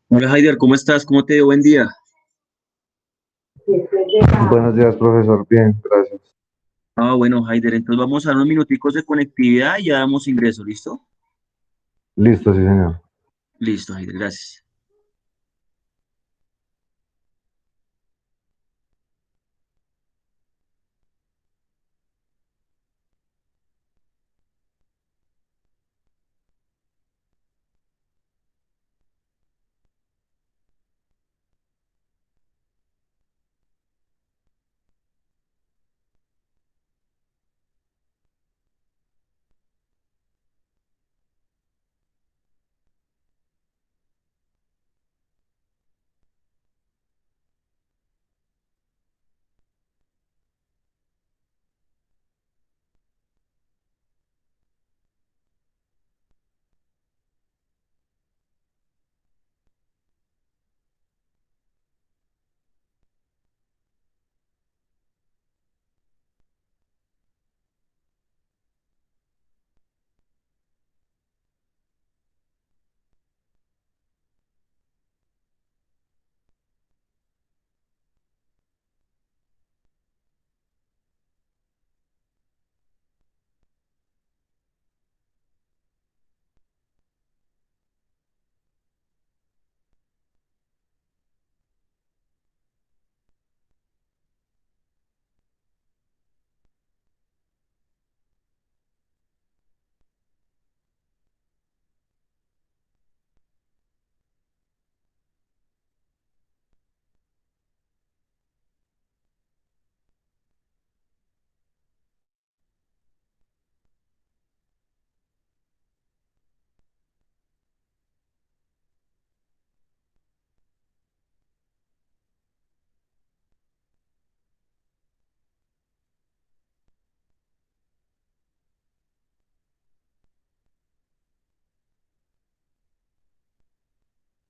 Hola Haider, ¿cómo estás? ¿Cómo te dio? Buen día. Buenos días, profesor. Bien, gracias. Bueno, Haider, entonces vamos a dar unos minuticos de conectividad y ya damos ingreso, ¿listo? Listo, sí, señor. Listo, Haider, gracias.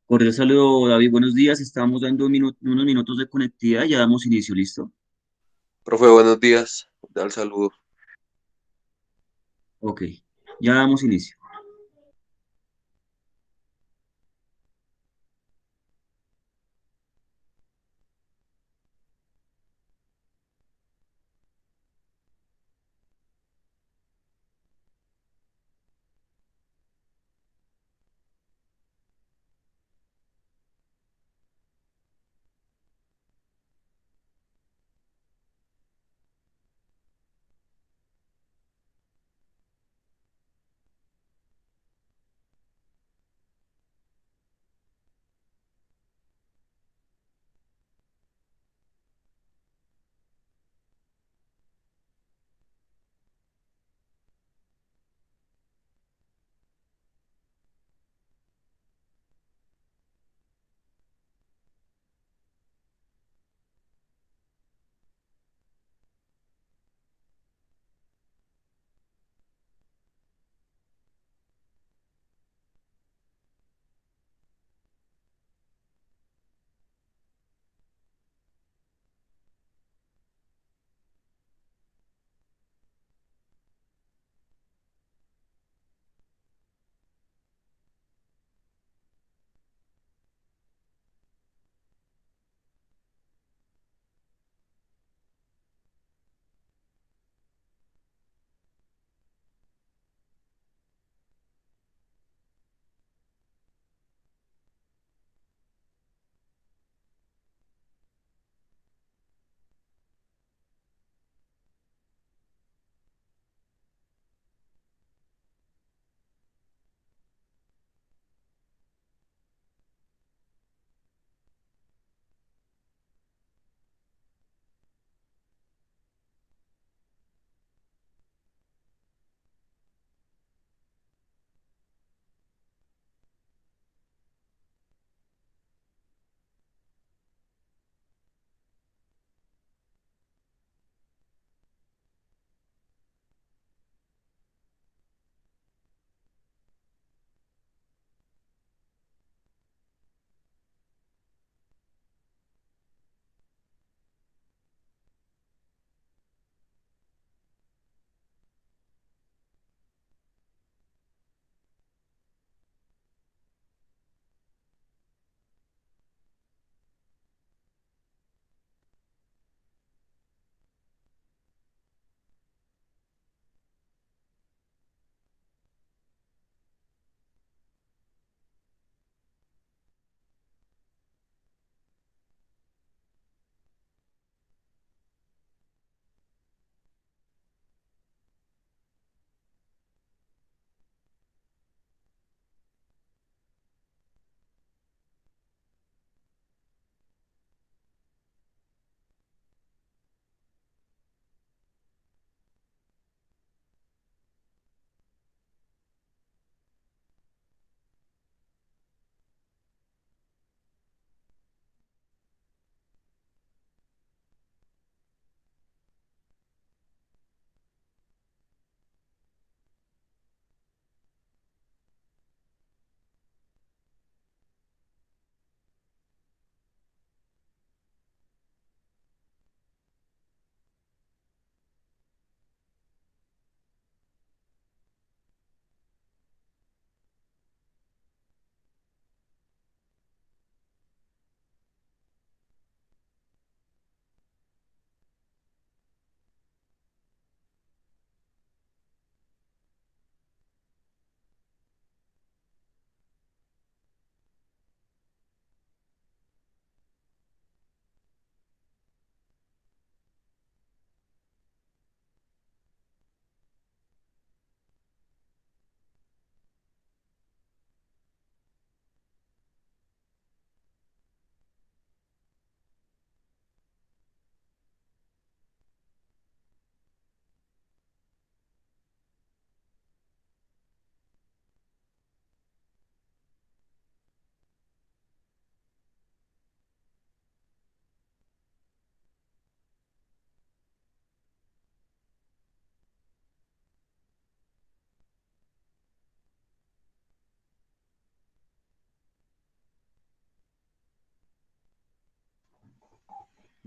Cordial saludo, David, buenos días. Estamos dando unos minutos de conectividad y ya damos inicio, ¿listo? Profe, buenos días. Al saludo. Ok, ya damos inicio.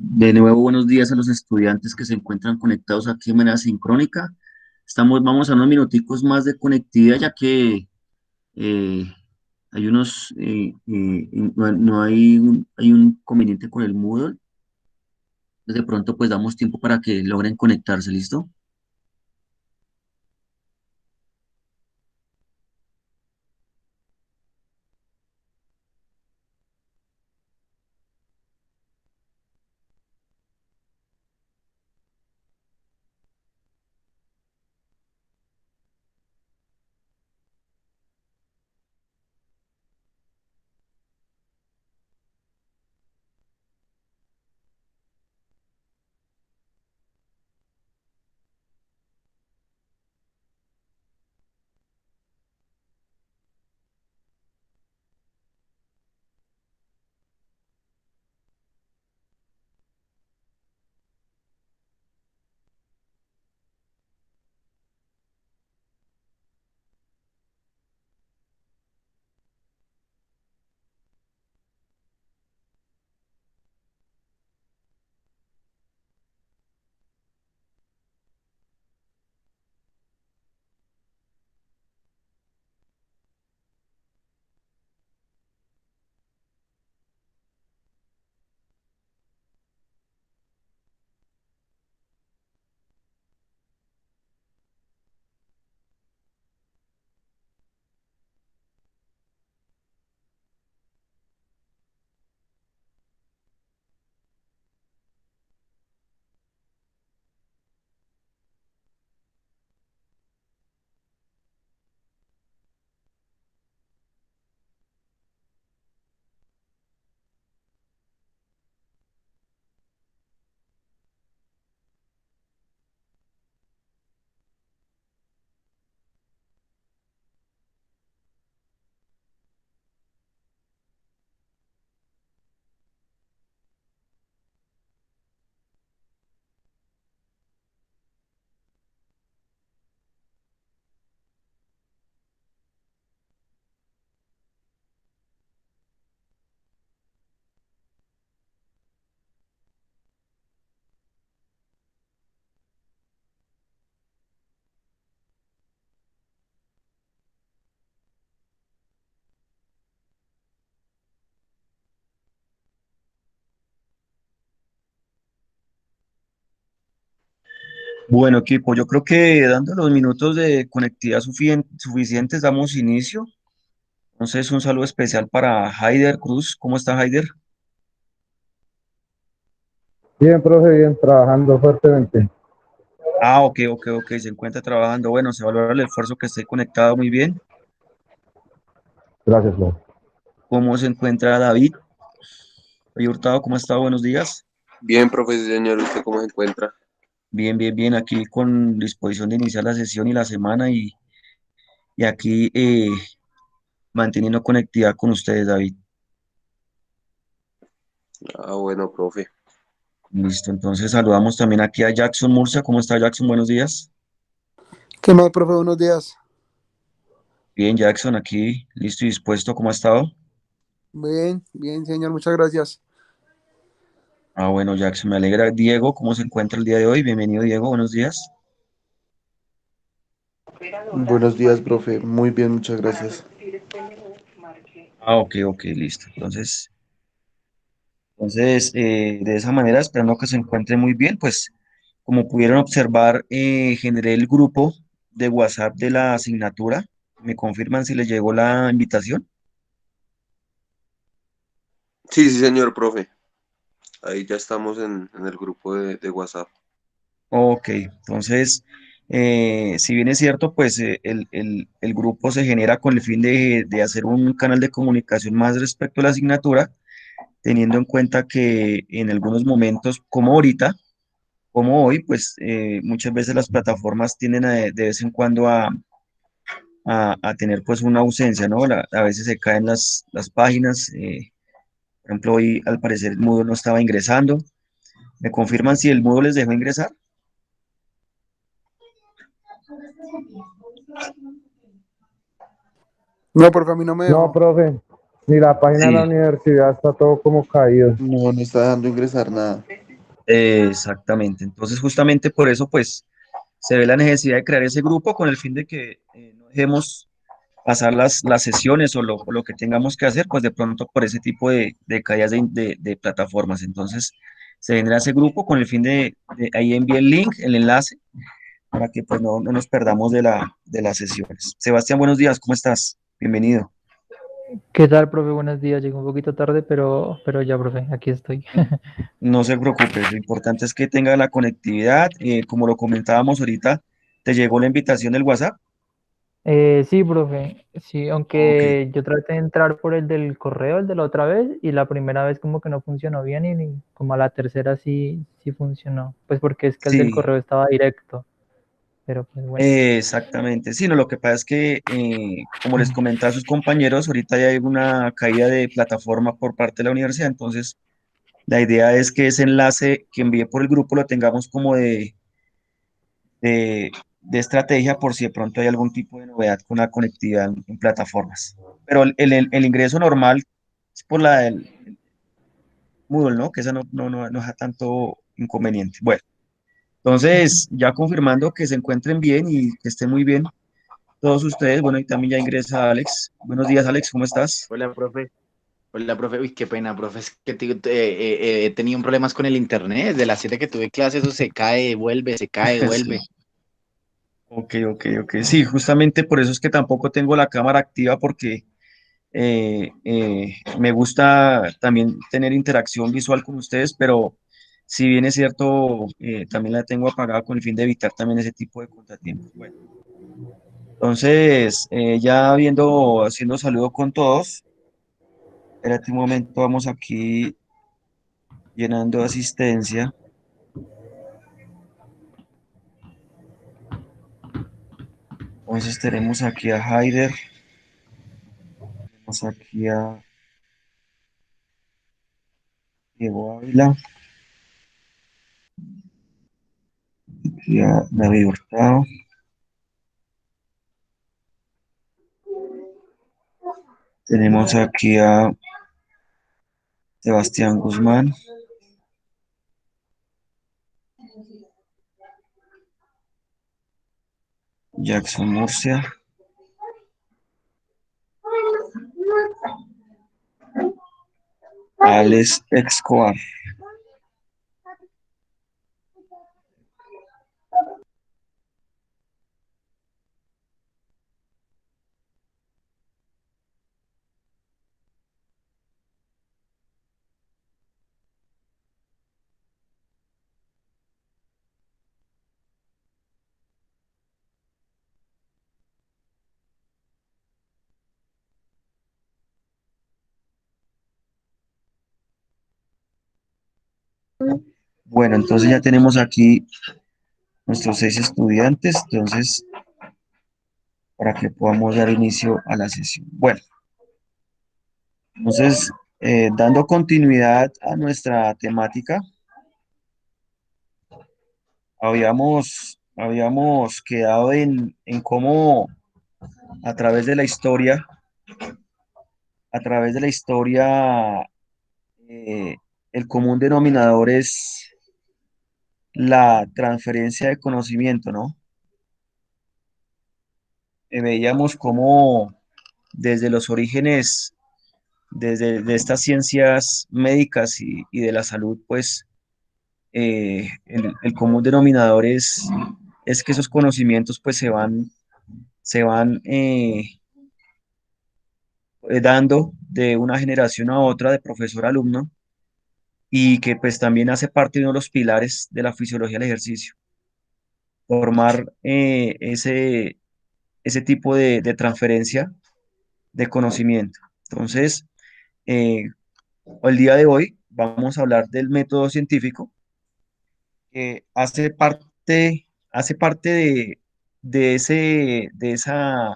De nuevo, buenos días a los estudiantes que se encuentran conectados aquí de manera sincrónica. Vamos a unos minuticos más de conectividad, ya que eh, hay no hay un inconveniente con el Moodle. Entonces, de pronto, pues damos tiempo para que logren conectarse, ¿listo? Bueno, equipo, yo creo que dando los minutos de conectividad suficientes, damos inicio. Entonces, un saludo especial para Haider Cruz. ¿Cómo está, Haider? Bien, profe, bien, trabajando fuertemente. Ah, ok, se encuentra trabajando. Bueno, se valora el esfuerzo que esté conectado muy bien. Gracias, profe. ¿Cómo se encuentra David? Oye, Hurtado, ¿cómo está? Buenos días. Bien, profe, sí, señor, ¿usted cómo se encuentra? Bien. Aquí con disposición de iniciar la sesión y la semana y aquí manteniendo conectividad con ustedes, David. Ah, bueno, profe. Listo, entonces saludamos también aquí a Jackson Murcia. ¿Cómo está, Jackson? Buenos días. ¿Qué más, profe? Buenos días. Bien, Jackson, aquí listo y dispuesto. ¿Cómo ha estado? Bien, señor, muchas gracias. Ah, bueno, Jackson, me alegra. Diego, ¿cómo se encuentra el día de hoy? Bienvenido, Diego. Buenos días. Buenos días, profe. Muy bien, muchas gracias. Ah, ok, listo. De esa manera, esperando que se encuentre muy bien, pues como pudieron observar, generé el grupo de WhatsApp de la asignatura. ¿Me confirman si les llegó la invitación? Sí, sí, señor, profe. Ahí ya estamos en el grupo de WhatsApp. Ok, si bien es cierto, pues el grupo se genera con el fin de hacer un canal de comunicación más respecto a la asignatura, teniendo en cuenta que en algunos momentos, como ahorita, como hoy, pues muchas veces las plataformas tienden de vez en cuando a tener pues una ausencia, ¿no? A veces se caen las páginas, por ejemplo, hoy al parecer el Moodle no estaba ingresando. ¿Me confirman si el Moodle les dejó ingresar? No, profe, a mí no me No, dejó. profe, ni la página de la Sí. universidad está todo como caído. No, no está dejando ingresar nada. Exactamente. Entonces, justamente por eso, pues, se ve la necesidad de crear ese grupo con el fin de que no dejemos pasar las sesiones o lo que tengamos que hacer, pues de pronto por ese tipo de caídas de plataformas. Entonces, se vendrá ese grupo con el fin ahí envíe el link, el enlace, para que pues no nos perdamos de las sesiones. Sebastián, buenos días, ¿cómo estás? Bienvenido. ¿Qué tal, profe? Buenos días. Llego un poquito tarde, pero ya, profe, aquí estoy. No se preocupe, lo importante es que tenga la conectividad. Como lo comentábamos ahorita, ¿te llegó la invitación del WhatsApp? Sí, profe. Sí, Ok, aunque yo traté de entrar por el del correo, el de la otra vez, y la primera vez como que no funcionó bien y como a la tercera sí funcionó. Pues porque es que el del sí, correo estaba directo, pero pues bueno. exactamente. Sí, no, lo que pasa es que, como les comentaba a sus compañeros, ahorita ya hay una caída de plataforma por parte de la universidad, entonces la idea es que ese enlace que envíe por el grupo lo tengamos como de estrategia por si de pronto hay algún tipo de novedad con la conectividad en plataformas. Pero el ingreso normal es por el Moodle, ¿no? Que esa no es tanto inconveniente. Bueno, entonces ya confirmando que se encuentren bien y que estén muy bien todos ustedes. Bueno, y también ya ingresa Alex. Buenos días, Alex, ¿cómo estás? Hola, profe. Hola, profe. Uy, qué pena, profe. Es que he tenido problemas con el internet. Desde las 7 que tuve clases, eso se cae, vuelve, se cae, Sí. vuelve. Ok. Sí, justamente por eso es que tampoco tengo la cámara activa porque me gusta también tener interacción visual con ustedes, pero si bien es cierto, también la tengo apagada con el fin de evitar también ese tipo de contratiempos. Bueno, entonces, ya haciendo saludo con todos, espérate un momento, vamos aquí llenando asistencia. Entonces tenemos aquí a Haider, tenemos aquí a Diego Ávila, aquí a David Hurtado, tenemos aquí a Sebastián Guzmán, Jackson Murcia, Alex Escobar. Bueno, entonces ya tenemos aquí nuestros 6 estudiantes, entonces para que podamos dar inicio a la sesión. Bueno, entonces, dando continuidad a nuestra temática, habíamos quedado en cómo a través de la historia, a través de la historia, eh, el común denominador es la transferencia de conocimiento, ¿no? Veíamos cómo desde los orígenes, desde de estas ciencias médicas y de la salud, pues el común denominador es que esos conocimientos pues se van dando de una generación a otra, de profesor a alumno, y que pues también hace parte de uno de los pilares de la fisiología del ejercicio, formar ese tipo de transferencia de conocimiento. Entonces, eh, el día de hoy vamos a hablar del método científico que hace parte de esa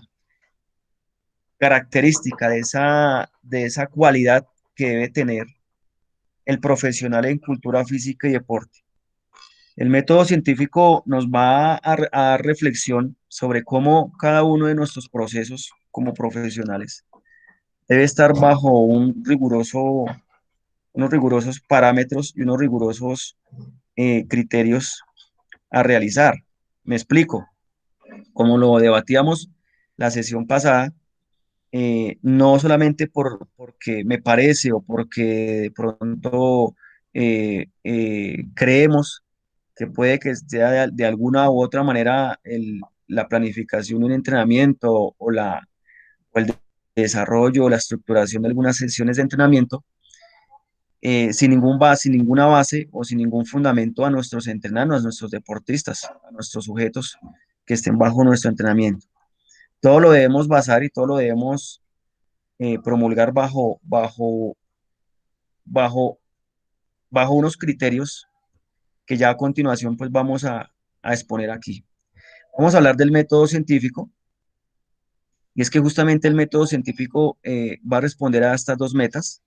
característica, de esa cualidad que debe tener el profesional en cultura física y deporte. El método científico nos va a dar reflexión sobre cómo cada uno de nuestros procesos como profesionales debe estar bajo unos rigurosos parámetros y unos rigurosos criterios a realizar. Me explico. Como lo debatíamos la sesión pasada, no solamente porque me parece o porque de pronto creemos que puede que sea de alguna u otra manera la planificación de un entrenamiento o el desarrollo o la estructuración de algunas sesiones de entrenamiento, sin ninguna base o sin ningún fundamento a nuestros entrenados, a nuestros deportistas, a nuestros sujetos que estén bajo nuestro entrenamiento. Todo lo debemos basar y todo lo debemos promulgar bajo, bajo unos criterios que ya a continuación pues vamos a exponer aquí. Vamos a hablar del método científico, y es que justamente el método científico va a responder a estas dos metas,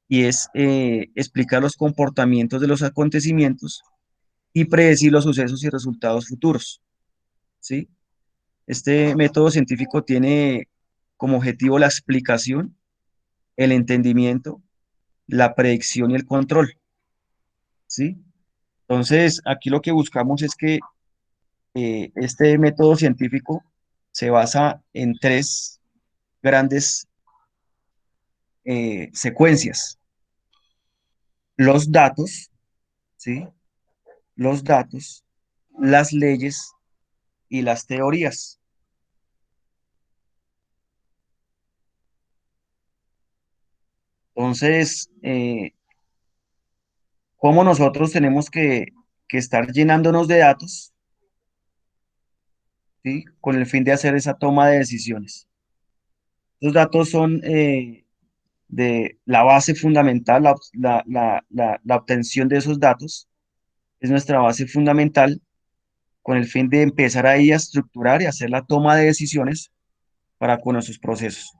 y es explicar los comportamientos de los acontecimientos y predecir los sucesos y resultados futuros, ¿sí? Este método científico tiene como objetivo la explicación, el entendimiento, la predicción y el control, ¿sí? Entonces, aquí lo que buscamos es que este método científico se basa en tres grandes secuencias. Los datos, ¿sí? Los datos, las leyes y las teorías. Entonces, ¿cómo nosotros tenemos que estar llenándonos de datos, ¿sí? Con el fin de hacer esa toma de decisiones? Los datos son de la base fundamental, la obtención de esos datos es nuestra base fundamental con el fin de empezar ahí a estructurar y hacer la toma de decisiones para con nuestros procesos.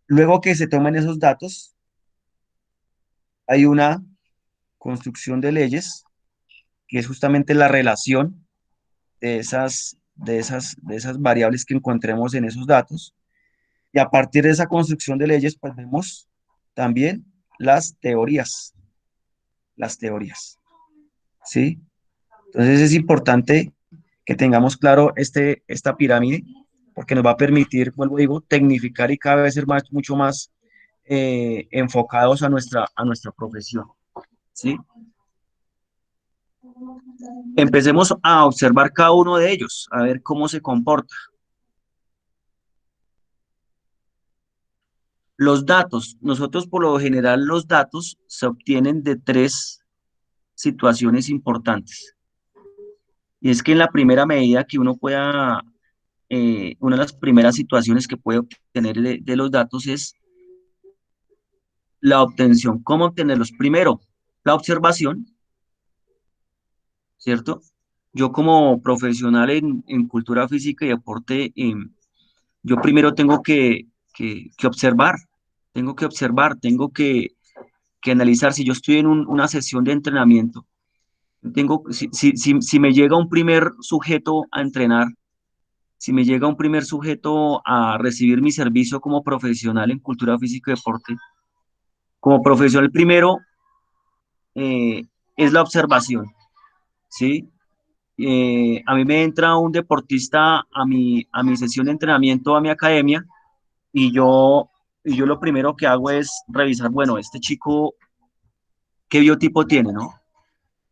Luego que se tomen esos datos, hay una construcción de leyes, que es justamente la relación de esas variables que encontremos en esos datos. Y a partir de esa construcción de leyes, pues vemos también las teorías, ¿sí? Entonces es importante que tengamos claro esta pirámide, porque nos va a permitir, vuelvo a digo, tecnificar y cada vez ser mucho más enfocados a nuestra profesión, ¿sí? Empecemos a observar cada uno de ellos, a ver cómo se comporta. Los datos, nosotros por lo general los datos se obtienen de tres situaciones importantes. Y es que en la primera medida que uno pueda, una de las primeras situaciones que puede obtener de los datos es la obtención. ¿Cómo obtenerlos? Primero, la observación, ¿cierto? Yo como profesional en cultura física y deporte, yo primero tengo que observar, tengo que analizar. Si yo estoy en una sesión de entrenamiento, si me llega un primer sujeto a entrenar, si me llega un primer sujeto a recibir mi servicio como profesional en cultura física y deporte, como profesional primero es la observación, ¿sí? A mí me entra un deportista a mi sesión de entrenamiento, a mi academia, y yo lo primero que hago es revisar, bueno, este chico, ¿qué biotipo tiene, no?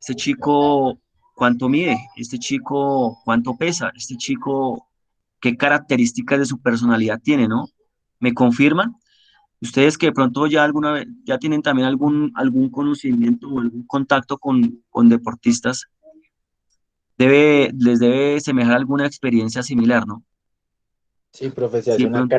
Este chico, ¿cuánto mide? Este chico, ¿cuánto pesa? Este chico, ¿qué características de su personalidad tiene, no? ¿Me confirman? Ustedes que de pronto ya alguna vez, ya tienen también algún conocimiento o algún contacto con deportistas, les debe semejar alguna experiencia similar, ¿no? Sí, profe, Sí, de pronto.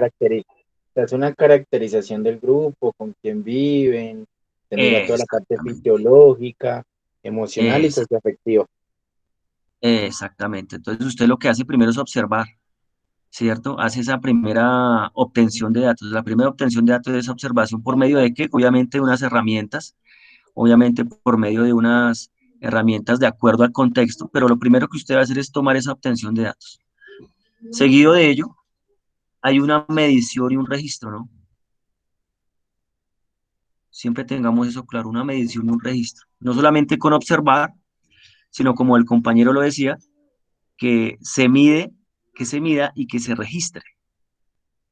se hace una caracterización del grupo, con quién viven, se mira toda la parte Exactamente, fisiológica, emocional y es, socioafectiva. exactamente. Entonces usted lo que hace primero es observar, ¿cierto? Hace esa primera obtención de datos. La primera obtención de datos es observación por medio de qué? Obviamente de unas herramientas, obviamente por medio de unas herramientas de acuerdo al contexto, pero lo primero que usted va a hacer es tomar esa obtención de datos. Seguido de ello, hay una medición y un registro, ¿no? Siempre tengamos eso claro, una medición y un registro. No solamente con observar, sino como el compañero lo decía, que se mide, que se mida y que se registre,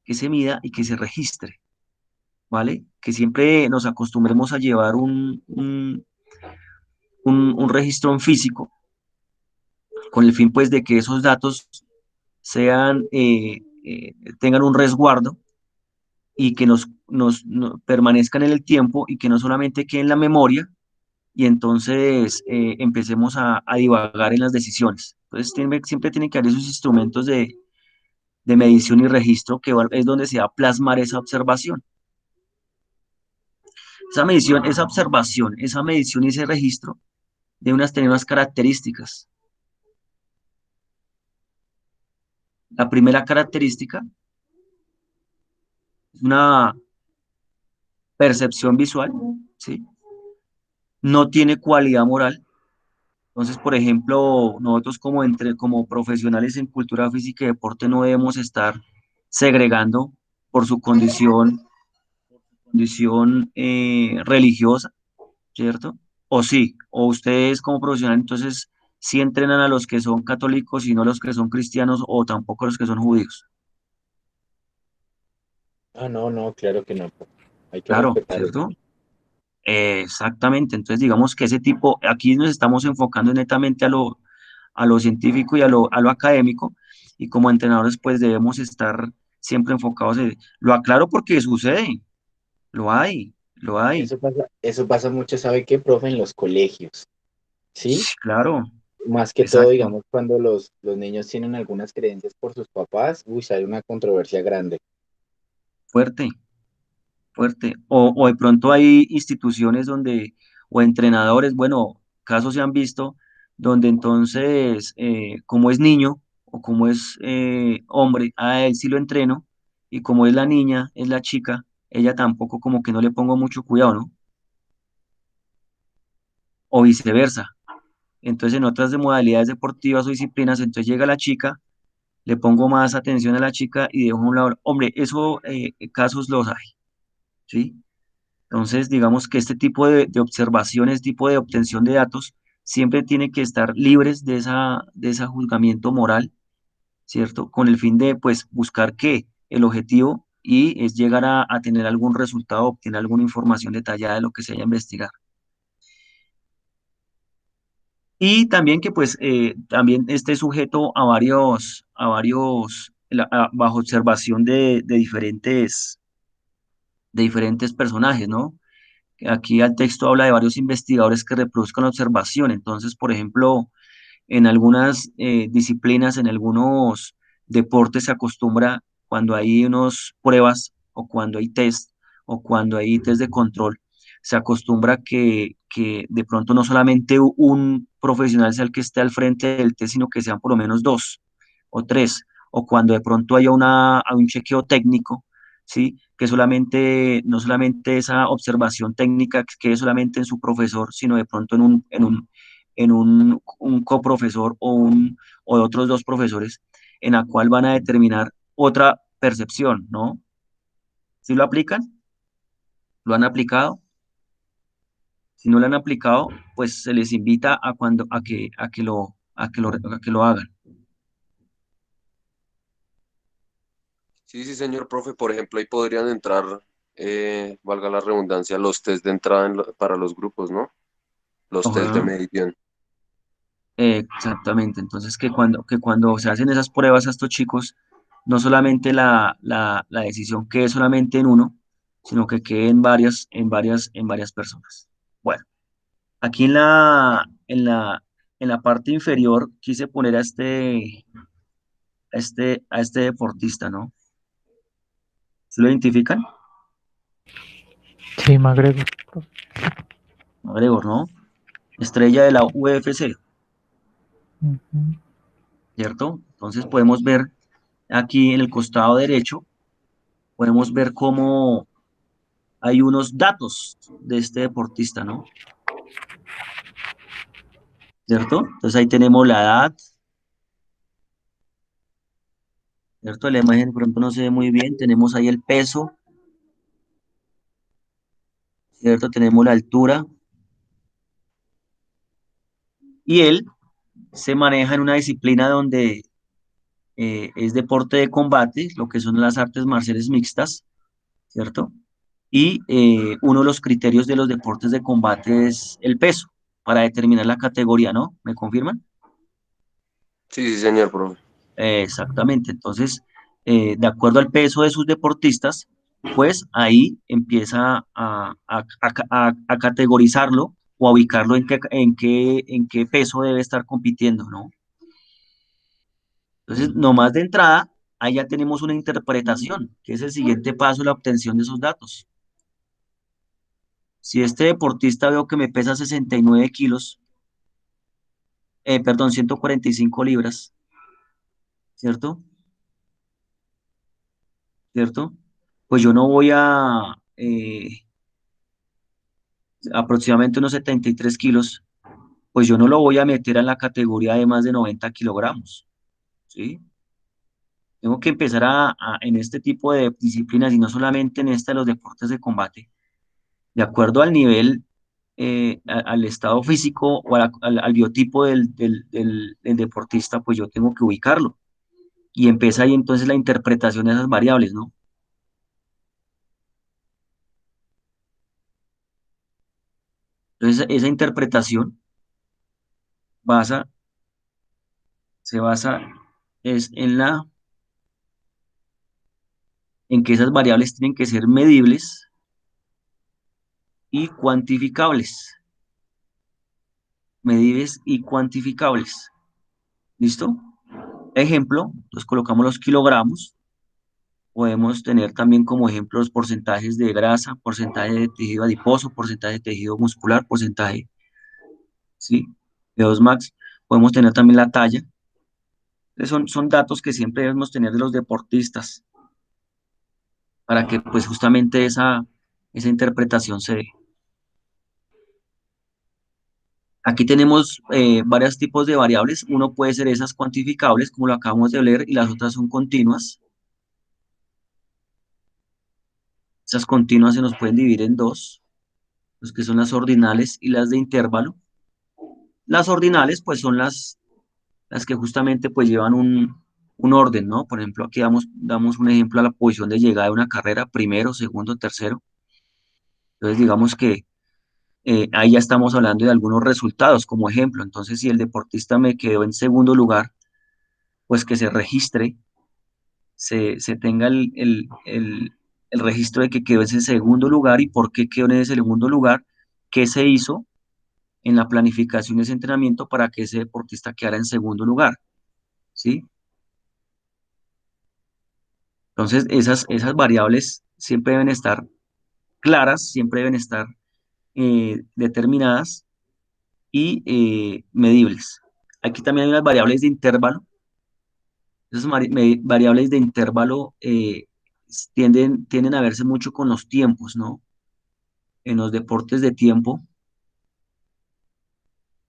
que se mida y que se registre, ¿vale? Que siempre nos acostumbremos a llevar un registro en físico con el fin pues de que esos datos sean, tengan un resguardo y que permanezcan en el tiempo y que no solamente queden en la memoria y entonces empecemos a divagar en las decisiones. Entonces siempre tienen que haber esos instrumentos de medición y registro es donde se va a plasmar esa observación. Esa medición, esa observación, esa medición y ese registro deben tener unas características. La primera característica es una percepción visual, ¿sí? No tiene cualidad moral. Entonces, por ejemplo, nosotros como profesionales en cultura física y deporte no debemos estar segregando por su condición religiosa, ¿cierto? O sí, o ustedes como profesionales entonces sí entrenan a los que son católicos y no a los que son cristianos o tampoco a los que son judíos. Ah, no, no, claro que no. Hay que Claro, respetar eso. ¿cierto? Exactamente. Entonces, digamos que ese tipo, aquí nos estamos enfocando netamente a lo científico y a lo académico, y como entrenadores, pues debemos estar siempre enfocados lo aclaro porque sucede, lo hay. Eso pasa mucho, ¿sabe qué, profe? En los colegios, ¿sí? Sí, claro, Más que todo, exacto, digamos, cuando los niños tienen algunas creencias por sus papás, uy, hay una controversia grande. fuerte, fuerte. O de pronto hay instituciones donde, o entrenadores, bueno, casos se han visto, donde entonces, como es niño o como es hombre, a él sí lo entreno, y como es la niña, es la chica, ella tampoco como que no le pongo mucho cuidado, ¿no? O viceversa. Entonces, en otras de modalidades deportivas o disciplinas, entonces llega la chica, le pongo más atención a la chica y dejo a un lado, hombre, eso casos los hay, ¿sí? Entonces, digamos que este tipo de observaciones, tipo de obtención de datos, siempre tiene que estar libres de ese juzgamiento moral, ¿cierto? Con el fin de, pues, buscar que el objetivo y es llegar a tener algún resultado, obtener alguna información detallada de lo que se haya investigado. Y también que, pues, también esté sujeto bajo observación de diferentes personajes, ¿no? Aquí al texto habla de varios investigadores que reproduzcan la observación. Entonces, por ejemplo, en algunas disciplinas, en algunos deportes se acostumbra cuando hay unas pruebas o cuando hay test o cuando hay test de control, se acostumbra que de pronto no solamente un profesional sea el que esté al frente del test, sino que sean por lo menos dos o tres, o cuando de pronto haya un chequeo técnico, ¿sí? Que solamente, no solamente esa observación técnica que quede solamente en su profesor, sino de pronto un coprofesor o de otros dos profesores, en la cual van a determinar otra percepción, ¿no? Si lo aplican, lo han aplicado. Si no lo han aplicado, pues se les invita a que lo hagan. Sí, sí, señor profe. Por ejemplo, ahí podrían entrar, valga la redundancia, los test de entrada para los grupos, ¿no? Los test de Ajá. medición. Exactamente. Entonces, que cuando se hacen esas pruebas a estos chicos, no solamente la decisión quede solamente en uno, sino que quede en varias personas. Bueno, aquí en la parte inferior quise poner a este deportista, ¿no? ¿Se lo identifican? Sí, McGregor. McGregor, ¿no? Estrella de la UFC, Ujú. ¿cierto? Entonces podemos ver aquí en el costado derecho, podemos ver cómo hay unos datos de este deportista, ¿no? ¿Cierto? Entonces ahí tenemos la edad, ¿cierto? La imagen de pronto no se ve muy bien, tenemos ahí el peso, ¿cierto? Tenemos la altura y él se maneja en una disciplina donde es deporte de combate, lo que son las artes marciales mixtas, ¿cierto? Y uno de los criterios de los deportes de combate es el peso para determinar la categoría, ¿no? ¿Me confirman? Sí, sí, señor, profe. Exactamente. Entonces, de acuerdo al peso de sus deportistas, pues ahí empieza a categorizarlo o a ubicarlo en qué peso debe estar compitiendo, ¿no? Entonces, nomás de entrada, ahí ya tenemos una interpretación, que es el siguiente paso, la obtención de esos datos. Si este deportista veo que me pesa 69 kilos, perdón, 145 libras, ¿cierto? ¿Cierto? Pues yo no voy a aproximadamente unos 73 kilos, pues yo no lo voy a meter en la categoría de más de 90 kilogramos, ¿sí? Tengo que empezar en este tipo de disciplinas y no solamente en esta de los deportes de combate, de acuerdo al nivel, al estado físico o al biotipo del deportista, pues yo tengo que ubicarlo. Y empieza ahí entonces la interpretación de esas variables, ¿no? Entonces, esa interpretación basa, se basa es en que esas variables tienen que ser medibles y cuantificables. Medibles y cuantificables. ¿Listo? Ejemplo, nos colocamos los kilogramos. Podemos tener también como ejemplo los porcentajes de grasa, porcentaje de tejido adiposo, porcentaje de tejido muscular, porcentaje, ¿sí? De 2 max. Podemos tener también la talla. Son datos que siempre debemos tener de los deportistas para que pues justamente esa interpretación se dé. Aquí tenemos varios tipos de variables. Uno puede ser esas cuantificables, como lo acabamos de leer, y las otras son continuas. Esas continuas se nos pueden dividir en dos, los que son las ordinales y las de intervalo. Las ordinales, pues, son las que justamente pues llevan un orden, ¿no? Por ejemplo, aquí damos un ejemplo a la posición de llegada de una carrera, primero, segundo, tercero. Entonces, digamos que ahí ya estamos hablando de algunos resultados como ejemplo. Entonces, si el deportista me quedó en segundo lugar, pues que se registre, se tenga el registro de que quedó en ese segundo lugar y por qué quedó en ese segundo lugar, qué se hizo en la planificación de ese entrenamiento para que ese deportista quedara en segundo lugar, ¿sí? Entonces, esas variables siempre deben estar claras, siempre deben estar determinadas y medibles. Aquí también hay unas variables de intervalo. Esas variables de intervalo tienden a verse mucho con los tiempos, ¿no? En los deportes de tiempo,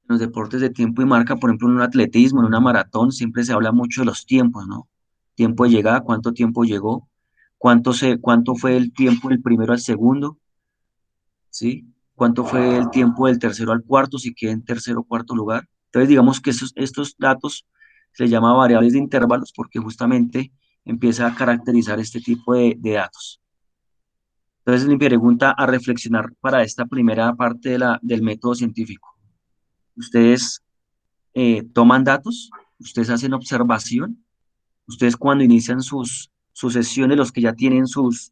en los deportes de tiempo y marca, por ejemplo, en un atletismo, en una maratón, siempre se habla mucho de los tiempos, ¿no? Tiempo de llegada, cuánto tiempo llegó, cuánto fue el tiempo del primero al segundo, ¿sí? Cuánto fue el tiempo del tercero al cuarto, si queda en tercero o cuarto lugar. Entonces, digamos que estos datos se les llama variables de intervalos porque justamente empieza a caracterizar este tipo de datos. Entonces, mi pregunta a reflexionar para esta primera parte del método científico. ¿Ustedes toman datos? ¿Ustedes hacen observación? ¿Ustedes cuando inician sus sesiones, los que ya tienen sus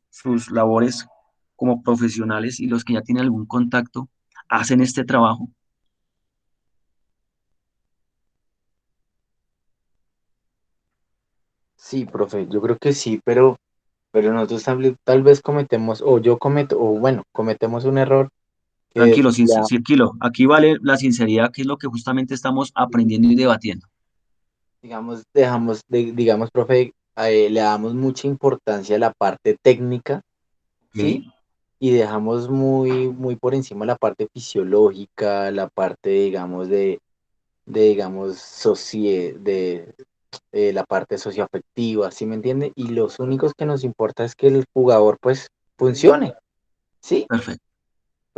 labores como profesionales y los que ya tienen algún contacto, hacen este trabajo? Sí, profe, yo creo que sí, pero nosotros tal vez cometemos, o yo cometo, o bueno, cometemos un error que Tranquilo, ya, tranquilo. Aquí vale la sinceridad, que es lo que justamente estamos aprendiendo y debatiendo. digamos, digamos, profe, le damos mucha importancia a la parte técnica, ¿sí? ¿Ok? Y dejamos muy por encima la parte fisiológica, la parte, digamos, digamos, la parte socioafectiva, ¿sí me entiende? Y los únicos que nos importa es que el jugador, pues, funcione, ¿sí? Perfecto.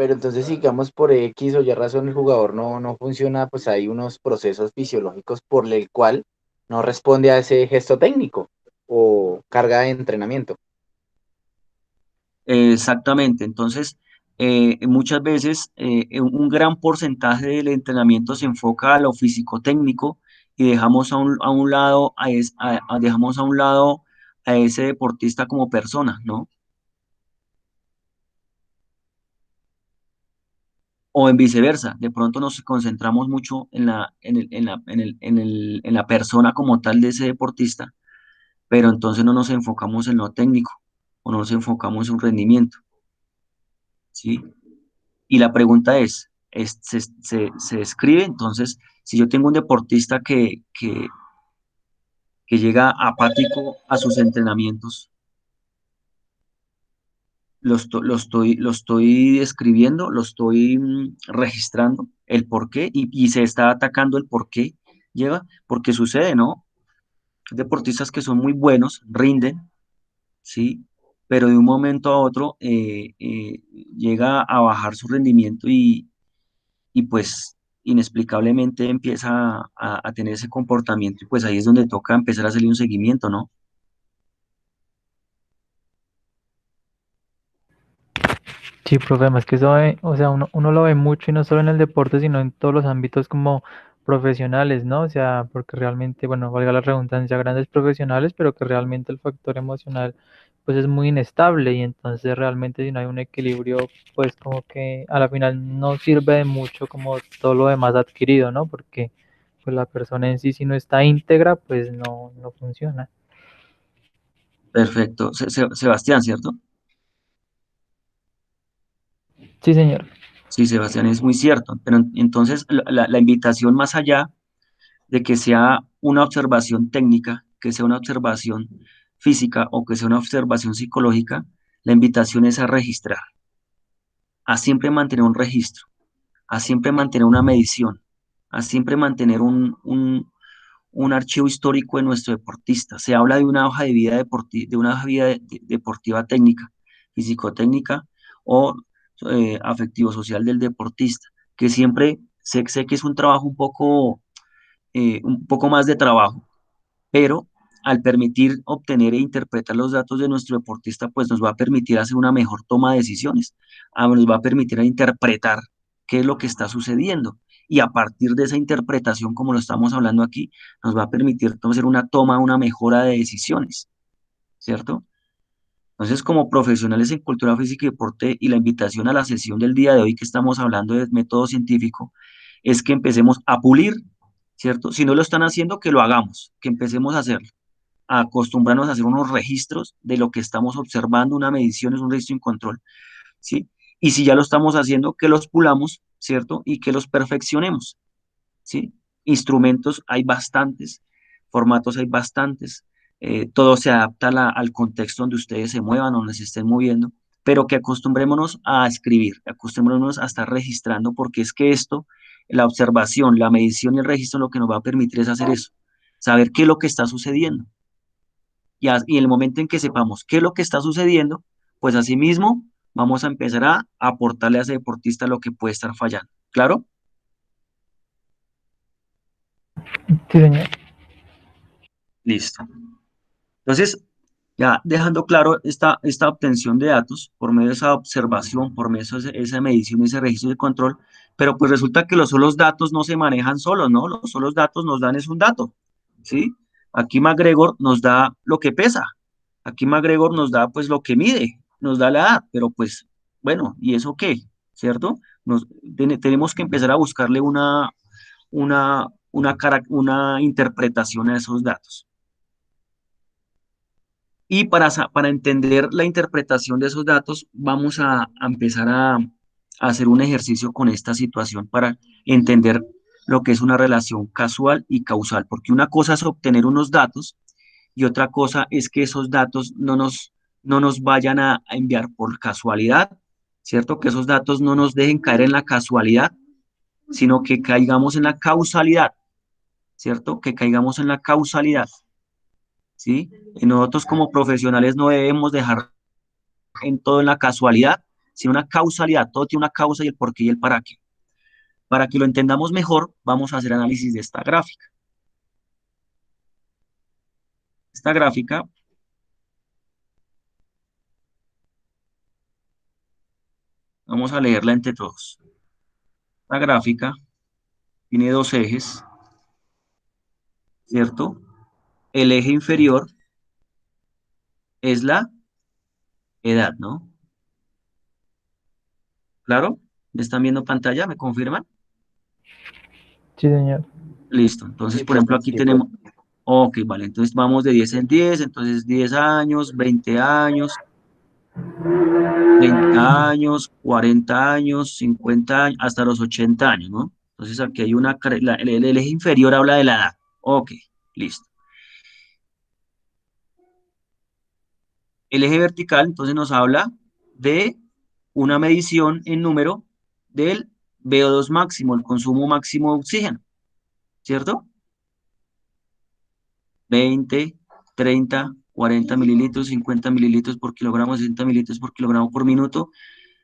pero entonces digamos por X o Y razón el jugador no funciona, pues hay unos procesos fisiológicos por el cual no responde a ese gesto técnico o carga de entrenamiento. Exactamente. Entonces, muchas veces un gran porcentaje del entrenamiento se enfoca a lo físico-técnico y dejamos a un lado dejamos a un lado a ese deportista como persona, ¿no? O en viceversa, de pronto nos concentramos mucho en la persona como tal de ese deportista, pero entonces no nos enfocamos en lo técnico o no nos enfocamos en un rendimiento, ¿sí? Y la pregunta se escribe, entonces, si yo tengo un deportista que llega apático a sus entrenamientos, lo estoy escribiendo, lo estoy registrando, el por qué, y se está atacando el por qué lleva, porque sucede, ¿no? Deportistas que son muy buenos, rinden, ¿sí? Pero de un momento a otro llega a bajar su rendimiento y pues inexplicablemente empieza a tener ese comportamiento y pues ahí es donde toca empezar a hacerle un seguimiento, ¿no? Sí, profe, además que eso, o sea, uno lo ve mucho y no solo en el deporte, sino en todos los ámbitos como profesionales, ¿no? O sea, porque realmente, bueno, valga la redundancia, grandes profesionales, pero que realmente el factor emocional, pues es muy inestable y entonces realmente si no hay un equilibrio, pues como que a la final no sirve de mucho como todo lo demás adquirido, ¿no? Porque pues la persona en sí, si no está íntegra, pues no funciona. Perfecto. Sebastián, ¿cierto? Sí, señor. Sí, Sebastián, es muy cierto. Pero entonces la invitación más allá de que sea una observación técnica, que sea una observación física o que sea una observación psicológica, la invitación es a registrar, a siempre mantener un registro, a siempre mantener una medición, a siempre mantener un archivo histórico de nuestro deportista. Se habla de una hoja de vida, de una hoja de vida deportiva técnica, físico-técnica o afectivo-social del deportista, que siempre sé que es un trabajo un poco más de trabajo, pero al permitir obtener e interpretar los datos de nuestro deportista, pues nos va a permitir hacer una mejor toma de decisiones, nos va a permitir interpretar qué es lo que está sucediendo. Y a partir de esa interpretación, como lo estamos hablando aquí, nos va a permitir hacer una toma, una mejora de decisiones, ¿cierto? Entonces, como profesionales en cultura física y deporte, y la invitación a la sesión del día de hoy que estamos hablando de método científico, es que empecemos a pulir, ¿cierto? Si no lo están haciendo, que lo hagamos, que empecemos a hacerlo, a acostumbrarnos a hacer unos registros de lo que estamos observando, una medición es un registro en control, ¿sí? Y si ya lo estamos haciendo, que los pulamos, ¿cierto? Y que los perfeccionemos, ¿sí? Instrumentos hay bastantes, formatos hay bastantes, todo se adapta al contexto donde ustedes se muevan, donde se estén moviendo, pero que acostumbrémonos a escribir, acostumbrémonos a estar registrando, porque es que esto, la observación, la medición y el registro lo que nos va a permitir es hacer eso, saber qué es lo que está sucediendo. Y en el momento en que sepamos qué es lo que está sucediendo, pues asimismo vamos a empezar a aportarle a ese deportista lo que puede estar fallando. ¿Claro? Sí, señor. Listo. Entonces, ya dejando claro esta obtención de datos por medio de esa observación, por medio de esa medición, ese registro de control, pero pues resulta que los solos datos no se manejan solos, ¿no? Los solos datos nos dan es un dato, ¿sí? Aquí McGregor nos da lo que pesa, aquí McGregor nos da pues lo que mide, nos da la edad, pero pues bueno, ¿y eso qué? ¿Cierto? Tenemos que empezar a buscarle una interpretación a esos datos. Y para entender la interpretación de esos datos, vamos a empezar a hacer un ejercicio con esta situación para entender lo que es una relación casual y causal, porque una cosa es obtener unos datos y otra cosa es que esos datos no nos vayan a enviar por casualidad, ¿cierto? Que esos datos no nos dejen caer en la casualidad, sino que caigamos en la causalidad, ¿cierto? Que caigamos en la causalidad. ¿Sí? Y nosotros como profesionales no debemos dejar en todo en la casualidad, sino una causalidad. Todo tiene una causa y el por qué y el para qué. Para que lo entendamos mejor, vamos a hacer análisis de esta gráfica. Esta gráfica vamos a leerla entre todos. La gráfica tiene dos ejes, ¿cierto? El eje inferior es la edad, ¿no? ¿Claro? ¿Me están viendo pantalla? ¿Me confirman? Sí, señor. Listo. Entonces, Sí, por ejemplo, profe, aquí sí, profe. tenemos... Ok, vale. Entonces vamos de 10 en 10, entonces 10 años, 20 años, 30 años, 40 años, 50 años, hasta los 80 años, ¿no? Entonces aquí hay una... el eje inferior habla de la edad. Ok, listo. El eje vertical, entonces, nos habla de una medición en número del VO2 máximo, el consumo máximo de oxígeno, ¿cierto? 20, 30, 40 mililitros, 50 mililitros por kilogramo, 60 mililitros por kilogramo por minuto,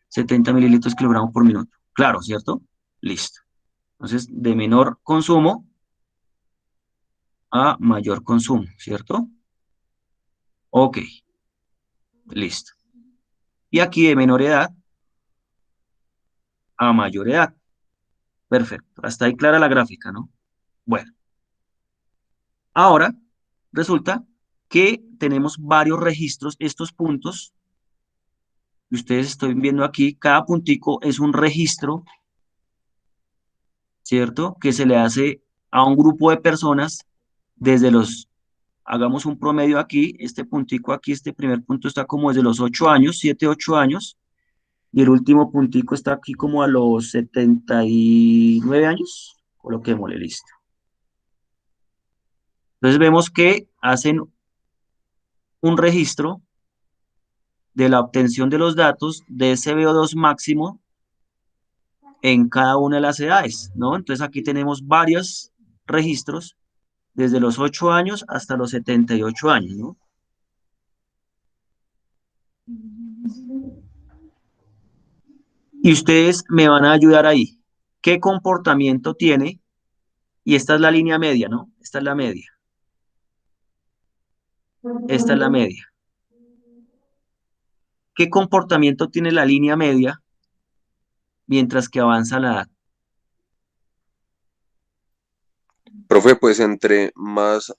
70 mililitros kilogramo por minuto. Claro, ¿cierto? Listo. Entonces, de menor consumo a mayor consumo, ¿cierto? Ok, listo. Y aquí de menor edad a mayor edad. Perfecto. Hasta ahí clara la gráfica, ¿no? Bueno, ahora resulta que tenemos varios registros. Estos puntos que ustedes están viendo aquí, cada puntico es un registro, ¿cierto? Que se le hace a un grupo de personas desde los, hagamos un promedio aquí, este puntico aquí, este primer punto está como desde los 8 años, 7, 8 años, y el último puntico está aquí como a los 79 años, coloquémosle, listo. Entonces vemos que hacen un registro de la obtención de los datos de ese VO2 máximo en cada una de las edades, ¿no? Entonces aquí tenemos varios registros desde los 8 años hasta los 78 años, ¿no? Y ustedes me van a ayudar ahí. ¿Qué comportamiento tiene? Y esta es la línea media, ¿no? Esta es la media. Esta es la media. ¿Qué comportamiento tiene la línea media mientras que avanza la edad? Profe, pues entre más,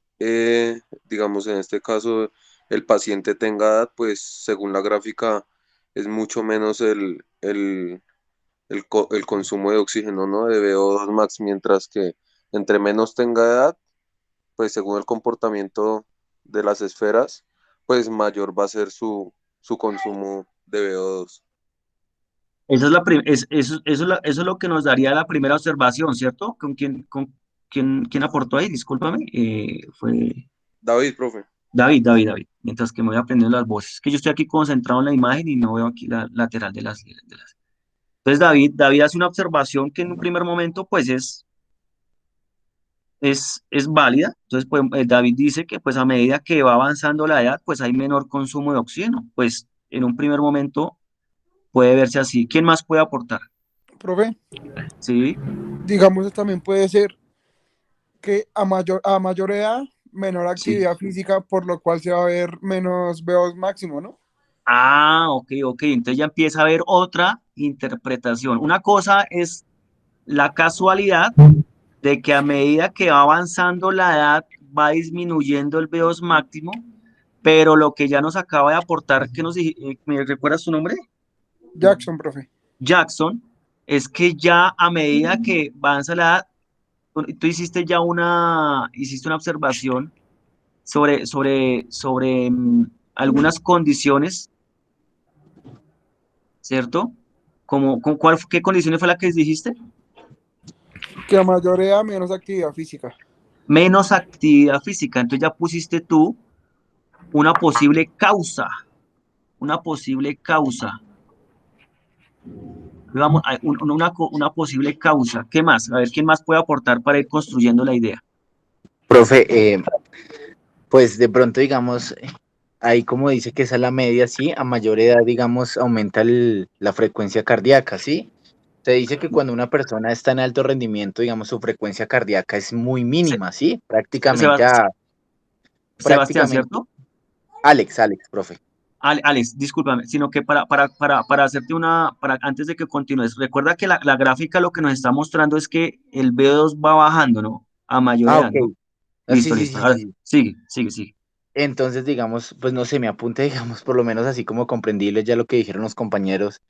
digamos, en este caso, el paciente tenga edad, pues según la gráfica es mucho menos el consumo de oxígeno, ¿no? De VO2 max, mientras que entre menos tenga edad, pues según el comportamiento de las esferas, pues mayor va a ser su consumo de VO2. Esa es eso es lo que nos daría la primera observación, ¿cierto? ¿Quién aportó ahí? Discúlpame. Fue David, profe. David. Mientras que me voy aprendiendo las voces. Es que yo estoy aquí concentrado en la imagen y no veo aquí la lateral de las. Entonces David hace una observación que en un primer momento pues es válida. Entonces pues, David dice que pues a medida que va avanzando la edad pues hay menor consumo de oxígeno. Pues en un primer momento puede verse así. ¿Quién más puede aportar? Profe, Sí. digamos, también puede ser que a mayor edad, menor Sí. actividad física, por lo cual se va a ver menos VO2 máximo, ¿no? Ah, ok. Entonces ya empieza a haber otra interpretación. Una cosa es la casualidad de que a medida que va avanzando la edad va disminuyendo el VO2 máximo, pero lo que ya nos acaba de aportar, ¿me recuerdas su nombre? Jackson, profe. Jackson, es que ya a medida que avanza la edad, tú hiciste una observación sobre algunas condiciones, ¿cierto? ¿Qué condiciones fue la que dijiste? Que a mayor edad, menos actividad física. Menos actividad física. Entonces ya pusiste tú una posible causa. Una posible causa. Vamos, una posible causa. ¿Qué más? A ver, ¿quién más puede aportar para ir construyendo la idea? Profe, pues de pronto, digamos, ahí como dice que esa es la media, sí, a mayor edad, digamos, aumenta la frecuencia cardíaca, ¿sí? Se dice que cuando una persona está en alto rendimiento, digamos, su frecuencia cardíaca es muy Se- mínima, ¿sí? Seba- Sebastián, Prácticamente, ¿cierto? Alex, profe. Alex, discúlpame, sino que para hacerte antes de que continúes, recuerda que la gráfica lo que nos está mostrando es que el V2 va bajando, ¿no? A mayor Ah, edad, ok. ¿no? Ah, sí, Listo, sí, listo. sí, Ahora, sí. sigue. Entonces, digamos, pues no sé, me apunte, digamos, por lo menos así como comprendible ya lo que dijeron los compañeros,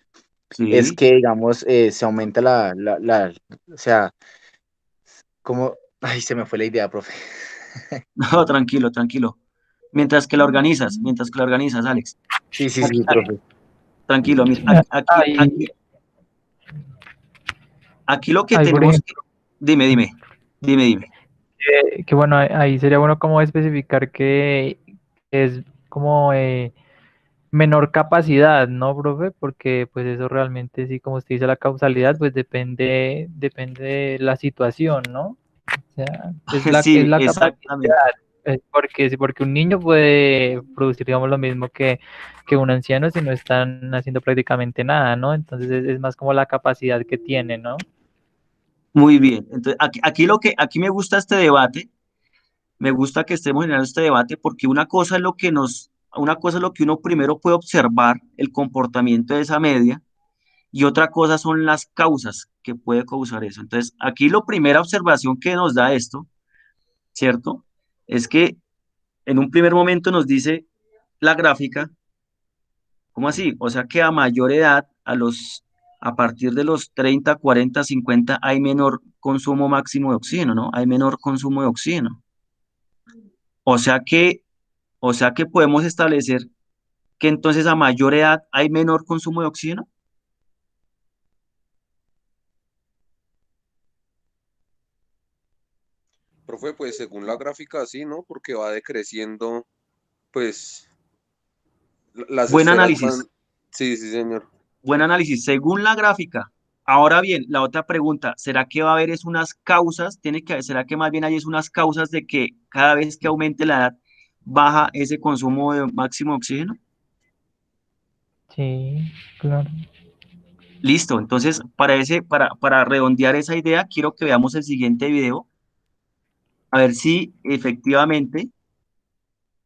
es Sí. que, digamos, se aumenta o sea, como, ay, se me fue la idea, profe. No, tranquilo. Mientras que la organizas, Alex. Sí, sí, Aquí, sí, profe. tranquilo, mira, Ahí, aquí lo que ahí, por tenemos, ejemplo, dime. que bueno, ahí sería bueno como especificar que es como menor capacidad, ¿no, profe? Porque pues eso realmente sí, como usted dice, la causalidad, pues depende de la situación, ¿no? O sea, es Sí, la capacidad, exactamente. porque, sí, porque un niño puede producir, digamos, lo mismo que un anciano si no están haciendo prácticamente nada, ¿no? Entonces es más como la capacidad que tiene, ¿no? Muy bien. Entonces, aquí me gusta este debate, me gusta que estemos generando este debate porque una cosa es lo que uno primero puede observar, el comportamiento de esa media, y otra cosa son las causas que puede causar eso. Entonces, aquí la primera observación que nos da esto, ¿cierto? Es que en un primer momento nos dice la gráfica, ¿cómo así? O sea que a mayor edad, a partir de los 30, 40, 50, hay menor consumo máximo de oxígeno, ¿no? Hay menor consumo de oxígeno. O sea que, o sea que podemos establecer que entonces a mayor edad hay menor consumo de oxígeno. Profe, pues según la gráfica sí, ¿no? Porque va decreciendo, pues las Buen esferas van... análisis, Sí, sí, señor. buen análisis. Según la gráfica. Ahora bien, la otra pregunta, ¿será que va a haber es unas causas? ¿Será que más bien hay es unas causas de que cada vez que aumente la edad baja ese consumo de máximo de oxígeno? Sí, claro. Listo, entonces para redondear esa idea, quiero que veamos el siguiente video, a ver si efectivamente,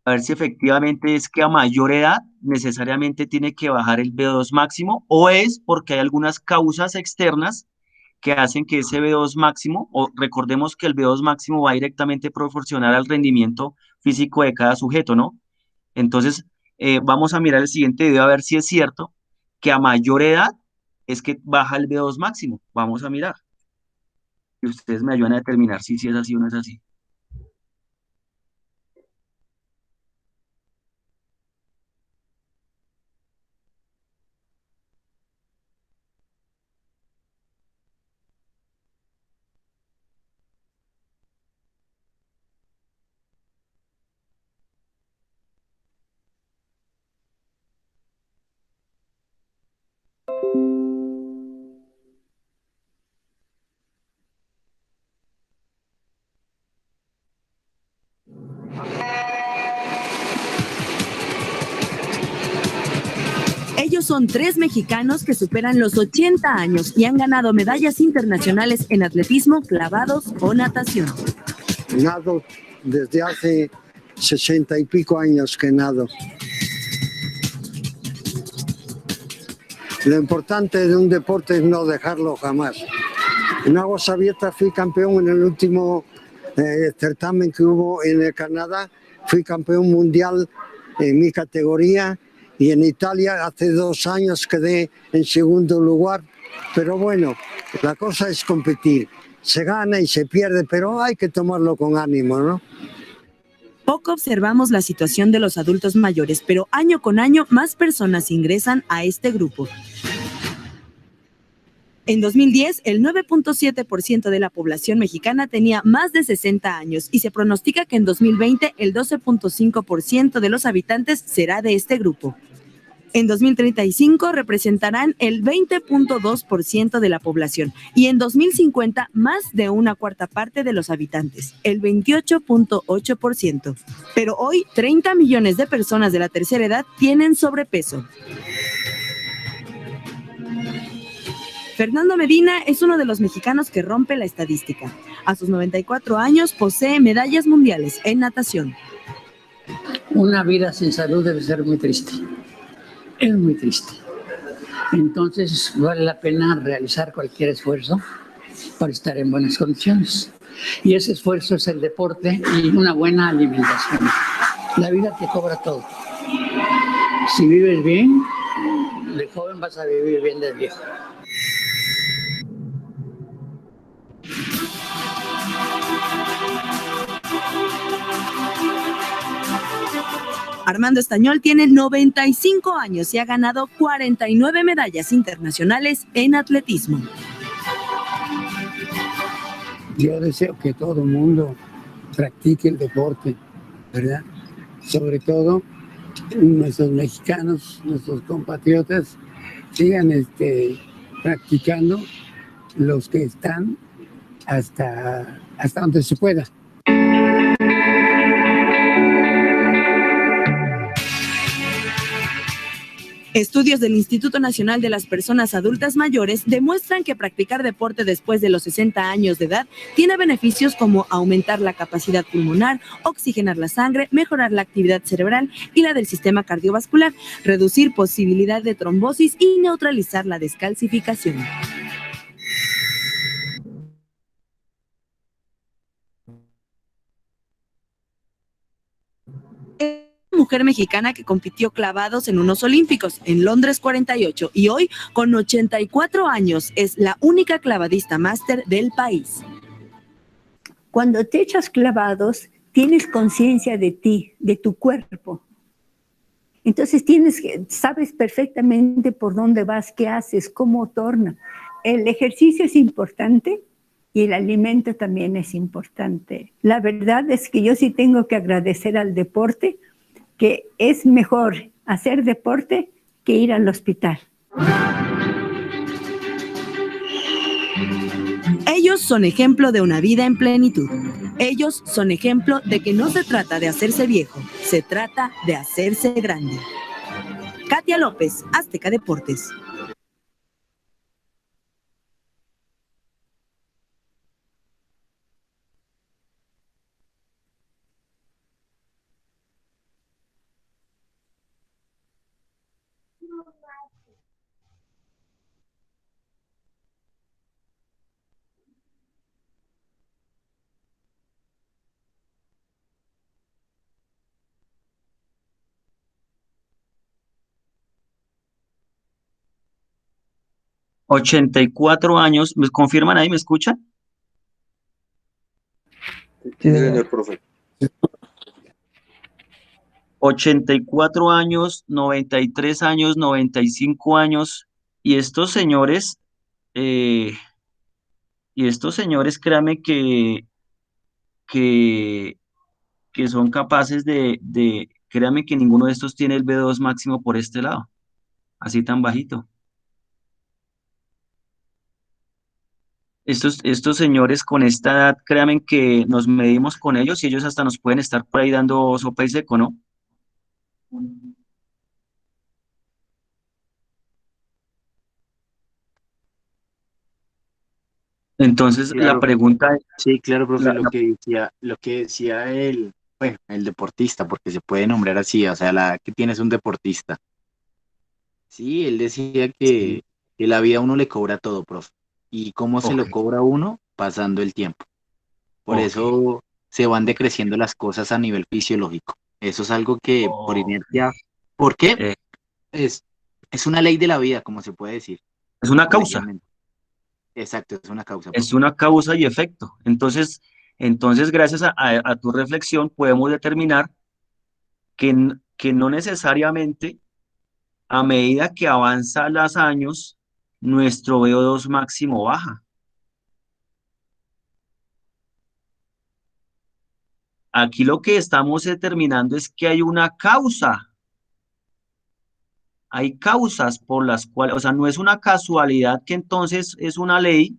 a ver si efectivamente es que a mayor edad necesariamente tiene que bajar el VO2 máximo o es porque hay algunas causas externas que hacen que ese VO2 máximo, o recordemos que el VO2 máximo va directamente proporcional al rendimiento físico de cada sujeto, ¿no? Entonces, vamos a mirar el siguiente video a ver si es cierto que a mayor edad es que baja el VO2 máximo. Vamos a mirar. Y ustedes me ayudan a determinar si es así o no es así. Ellos son 3 mexicanos que superan los 80 años y han ganado medallas internacionales en atletismo, clavados o natación. Nado desde hace 60 y pico años que nado. Lo importante de un deporte es no dejarlo jamás. En aguas abiertas fui campeón en el último certamen que hubo en el Canadá. Fui campeón mundial en mi categoría y en Italia hace 2 años quedé en segundo lugar. Pero bueno, la cosa es competir. Se gana y se pierde, pero hay que tomarlo con ánimo, ¿no? Poco observamos la situación de los adultos mayores, pero año con año más personas ingresan a este grupo. En 2010, el 9.7% de la población mexicana tenía más de 60 años y se pronostica que en 2020 el 12.5% de los habitantes será de este grupo. En 2035 representarán el 20.2% de la población y en 2050 más de una cuarta parte de los habitantes, el 28.8%. Pero hoy 30 millones de personas de la tercera edad tienen sobrepeso. Fernando Medina es uno de los mexicanos que rompe la estadística. A sus 94 años posee medallas mundiales en natación. Una vida sin salud debe ser muy triste. Es muy triste. Entonces vale la pena realizar cualquier esfuerzo para estar en buenas condiciones. Y ese esfuerzo es el deporte y una buena alimentación. La vida te cobra todo. Si vives bien, de joven vas a vivir bien de viejo. Armando Estañol tiene 95 años y ha ganado 49 medallas internacionales en atletismo. Yo deseo que todo el mundo practique el deporte, ¿verdad? Sobre todo nuestros mexicanos, nuestros compatriotas, sigan practicando los que están hasta donde se pueda. Estudios del Instituto Nacional de las Personas Adultas Mayores demuestran que practicar deporte después de los 60 años de edad tiene beneficios como aumentar la capacidad pulmonar, oxigenar la sangre, mejorar la actividad cerebral y la del sistema cardiovascular, reducir posibilidad de trombosis y neutralizar la descalcificación. Mujer mexicana que compitió clavados en unos Olímpicos en Londres 48 y hoy con 84 años es la única clavadista máster del país. Cuando te echas clavados tienes conciencia de ti, de tu cuerpo. Entonces sabes perfectamente por dónde vas, qué haces, cómo torna. El ejercicio es importante y el alimento también es importante. La verdad es que yo sí tengo que agradecer al deporte, que es mejor hacer deporte que ir al hospital. Ellos son ejemplo de una vida en plenitud. Ellos son ejemplo de que no se trata de hacerse viejo, se trata de hacerse grande. Katia López, Azteca Deportes. ¿84 años? ¿Me confirman ahí? ¿Me escuchan? Sí, señor profe. 84 años, 93 años, 95 años. Y estos señores, eh, créame que, que son capaces créame que ninguno de estos tiene el B2 máximo por este lado, así tan bajito. Estos señores con esta edad, créanme que nos medimos con ellos y ellos hasta nos pueden estar por ahí dando sopa y seco, ¿no? Entonces, la Claro, pregunta es, sí, claro, profe, la- lo la- que decía bueno, el deportista, porque se puede nombrar así, o sea, que tienes un deportista. Sí, él decía sí, que la vida a uno le cobra todo, profe. ¿Y cómo se ok, lo cobra a uno? Pasando el tiempo. Por ok, eso se van decreciendo las cosas a nivel fisiológico. Eso es algo que por ok. inercia, ¿por qué? Eh, Es, es una ley de la vida, como se puede decir, es una causa. colegialmente. Exacto, es una causa, Es profe. una causa y efecto. Entonces, gracias a tu reflexión, podemos determinar que no necesariamente a medida que avanzan los años, nuestro VO2 máximo baja. Aquí lo que estamos determinando es que hay una causa hay causas por las cuales, o sea, no es una casualidad que entonces es una ley,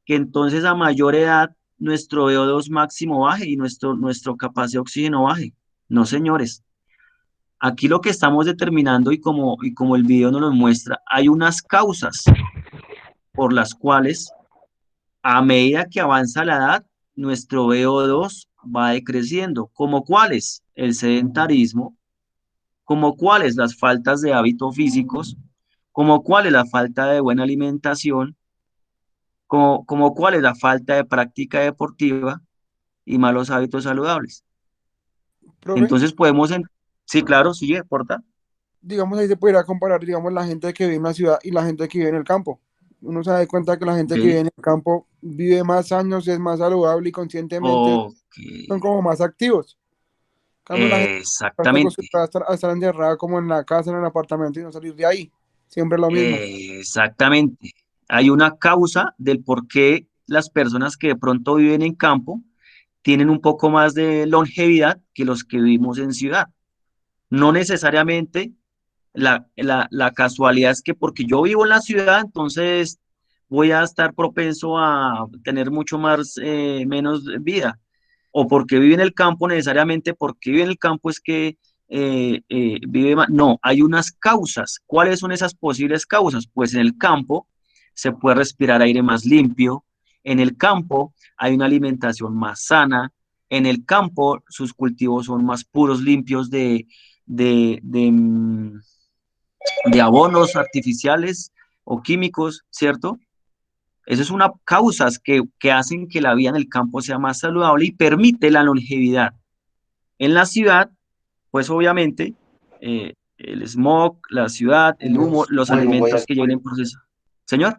que entonces a mayor edad nuestro VO2 máximo baje y nuestro capacidad de oxígeno baje. No, señores. Aquí lo que estamos determinando y como el video nos lo muestra, hay unas causas por las cuales a medida que avanza la edad, nuestro VO2 va decreciendo. ¿Como cuáles? El sedentarismo, como cuáles las faltas de hábitos físicos, como cuáles la falta de buena alimentación, como cuáles la falta de práctica deportiva y malos hábitos saludables. Profe, Entonces sí, claro, sigue, porta. digamos ahí se podría comparar, digamos, la gente que vive en la ciudad y la gente que vive en el campo. Uno se da cuenta que la gente que vive Ok, en el campo vive más años, es más saludable y conscientemente ok, son como más activos. En cambio, la gente está exactamente. acostumbrada a estar encerrada como en la casa, en el apartamento y no salir de ahí. Siempre es lo mismo. Exactamente. Hay una causa del por qué las personas que de pronto viven en campo tienen un poco más de longevidad que los que vivimos en ciudad. No necesariamente la casualidad es que porque yo vivo en la ciudad, entonces voy a estar propenso a tener mucho más, menos vida. O porque vive en el campo, necesariamente porque vive en el campo es que vive más. No, hay unas causas. ¿Cuáles son esas posibles causas? Pues en el campo se puede respirar aire más limpio, en el campo hay una alimentación más sana, en el campo sus cultivos son más puros, limpios de, de, mm, de abonos artificiales o químicos, ¿cierto? Eso es una causas que hacen que la vida en el campo sea más saludable y permite la longevidad. En la ciudad, pues obviamente, el smog, la ciudad, el humo, los Bueno, alimentos que lleven en proceso. Señor,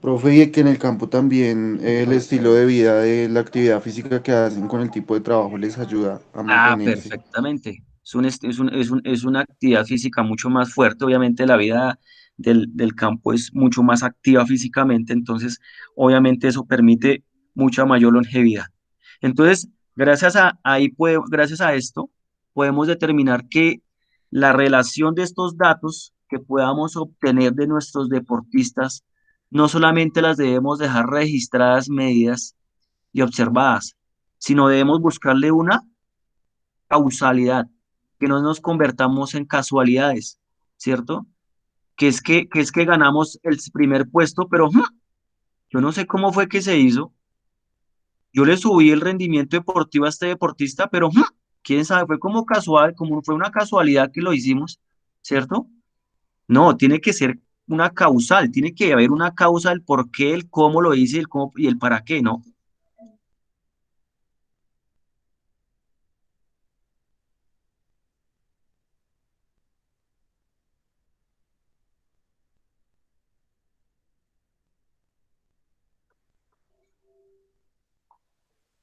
profe, y que en el campo también el estilo de vida de la actividad física que hacen con el tipo de trabajo les ayuda a mantenerse. perfectamente. Es una actividad física mucho más fuerte. Obviamente la vida del campo es mucho más activa físicamente, entonces obviamente eso permite mucha mayor longevidad. Entonces, gracias a esto, podemos determinar que la relación de estos datos que podamos obtener de nuestros deportistas, no solamente las debemos dejar registradas, medidas y observadas, sino debemos buscarle una causalidad, que no nos convertamos en casualidades, ¿cierto? Que es que ganamos el primer puesto, pero yo no sé cómo fue que se hizo. Yo le subí el rendimiento deportivo a este deportista, pero quién sabe, fue como casual, como fue una casualidad que lo hicimos, ¿cierto? No, tiene que ser una causal, tiene que haber una causa del por qué, el cómo lo hice el cómo, y el para qué, ¿no?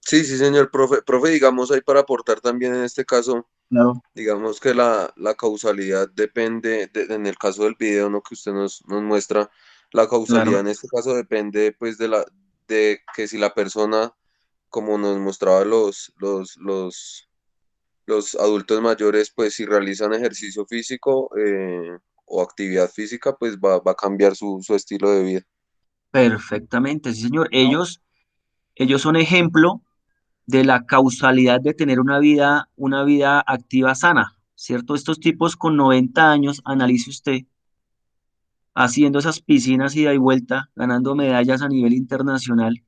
Sí, sí, señor profe. Profe, digamos ahí para aportar también en este caso, Claro, digamos que la causalidad depende, en el caso del video, ¿no? Que usted nos muestra, la causalidad claro. en este caso depende pues de que si la persona, como nos mostraba los adultos mayores, pues si realizan ejercicio físico o actividad física, pues va a cambiar su estilo de vida. Perfectamente, sí, señor. Ellos son ejemplo de la causalidad de tener una vida activa sana, ¿cierto? Estos tipos con 90 años, analice usted, haciendo esas piscinas ida y vuelta, ganando medallas a nivel internacional.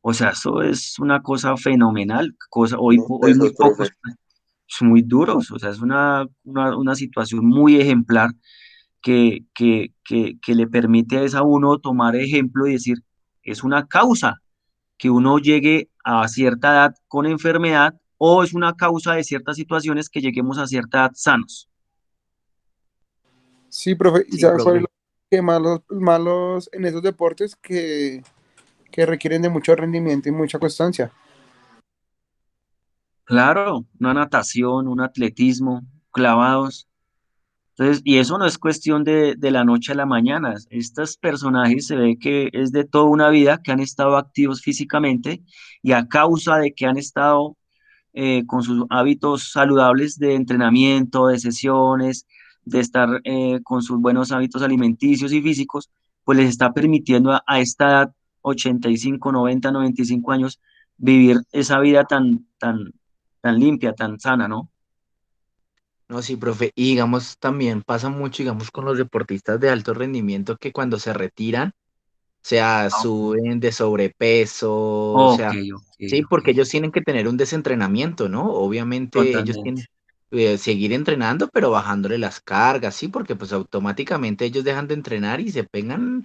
O sea, eso es una cosa fenomenal, Muy hoy muy tesos, profe. pocos, son muy duros, o sea, es una situación muy ejemplar que le permite a uno tomar ejemplo y decir, es una causa que uno llegue a cierta edad con enfermedad o es una causa de ciertas situaciones que lleguemos a cierta edad sanos. Sí, profe, ¿y Sí, sabe cuál es profe. lo que malos en esos deportes que requieren de mucho rendimiento y mucha constancia? Claro, una natación, un atletismo, clavados. Entonces, y eso no es cuestión de la noche a la mañana. Estos personajes se ve que es de toda una vida que han estado activos físicamente y a causa de que han estado con sus hábitos saludables de entrenamiento, de sesiones, de estar con sus buenos hábitos alimenticios y físicos, pues les está permitiendo a esta edad, 85, 90, 95 años, vivir esa vida tan limpia, tan sana, ¿no? No, sí, profe. Y digamos, también pasa mucho, digamos, con los deportistas de alto rendimiento que cuando se retiran, o sea, suben de sobrepeso, o Ok, sea, ok, sí, ok, porque ellos tienen que tener un desentrenamiento, ¿no? Obviamente ellos totalmente. tienen seguir entrenando, pero bajándole las cargas, sí, porque pues automáticamente ellos dejan de entrenar y se pegan,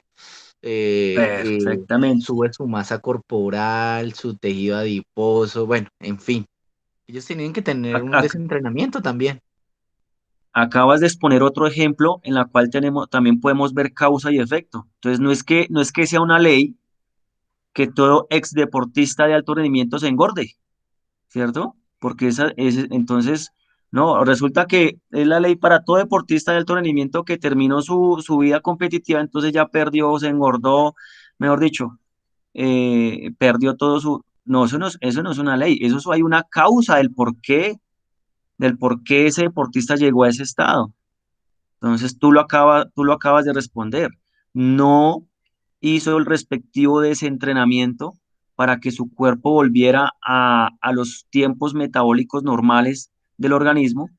Perfectamente. sube su masa corporal, su tejido adiposo, bueno, en fin, ellos tienen que tener un Ac- desentrenamiento también. Acabas de exponer otro ejemplo en la cual también podemos ver causa y efecto. Entonces, no es que sea una ley que todo ex deportista de alto rendimiento se engorde, ¿cierto? Porque entonces, no, resulta que es la ley para todo deportista de alto rendimiento que terminó su vida competitiva, entonces ya perdió, se engordó, mejor dicho, perdió todo su... No, eso no es una ley, hay una causa del por qué ese deportista llegó a ese estado. Entonces tú lo acabas de responder. No hizo el respectivo desentrenamiento para que su cuerpo volviera a los tiempos metabólicos normales del organismo,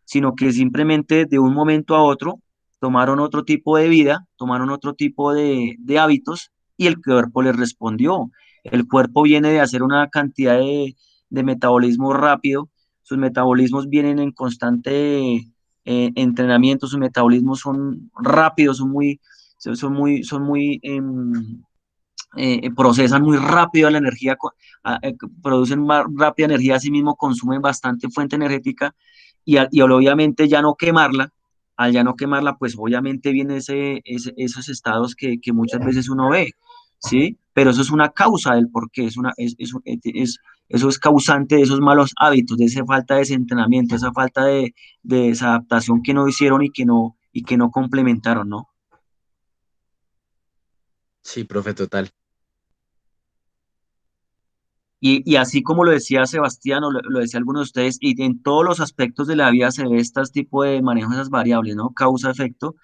sino que simplemente de un momento a otro tomaron otro tipo de vida, tomaron otro tipo de hábitos y el cuerpo les respondió. El cuerpo viene de hacer una cantidad de metabolismo rápido, sus metabolismos vienen en constante entrenamiento, sus metabolismos son rápidos, procesan muy rápido la energía, producen más rápida energía, así mismo consumen bastante fuente energética y al obviamente ya no quemarla, al ya no quemarla, pues obviamente vienen esos estados que muchas veces uno ve, ¿sí? Pero eso es una causa del por qué, eso es causante de esos malos hábitos, de esa falta de entrenamiento, esa falta de desadaptación que no hicieron y que no complementaron, ¿no? Sí, profe, total. Y así como lo decía Sebastián, o lo decía alguno de ustedes, y en todos los aspectos de la vida se ve este tipo de manejo de esas variables, ¿no? Causa-efecto,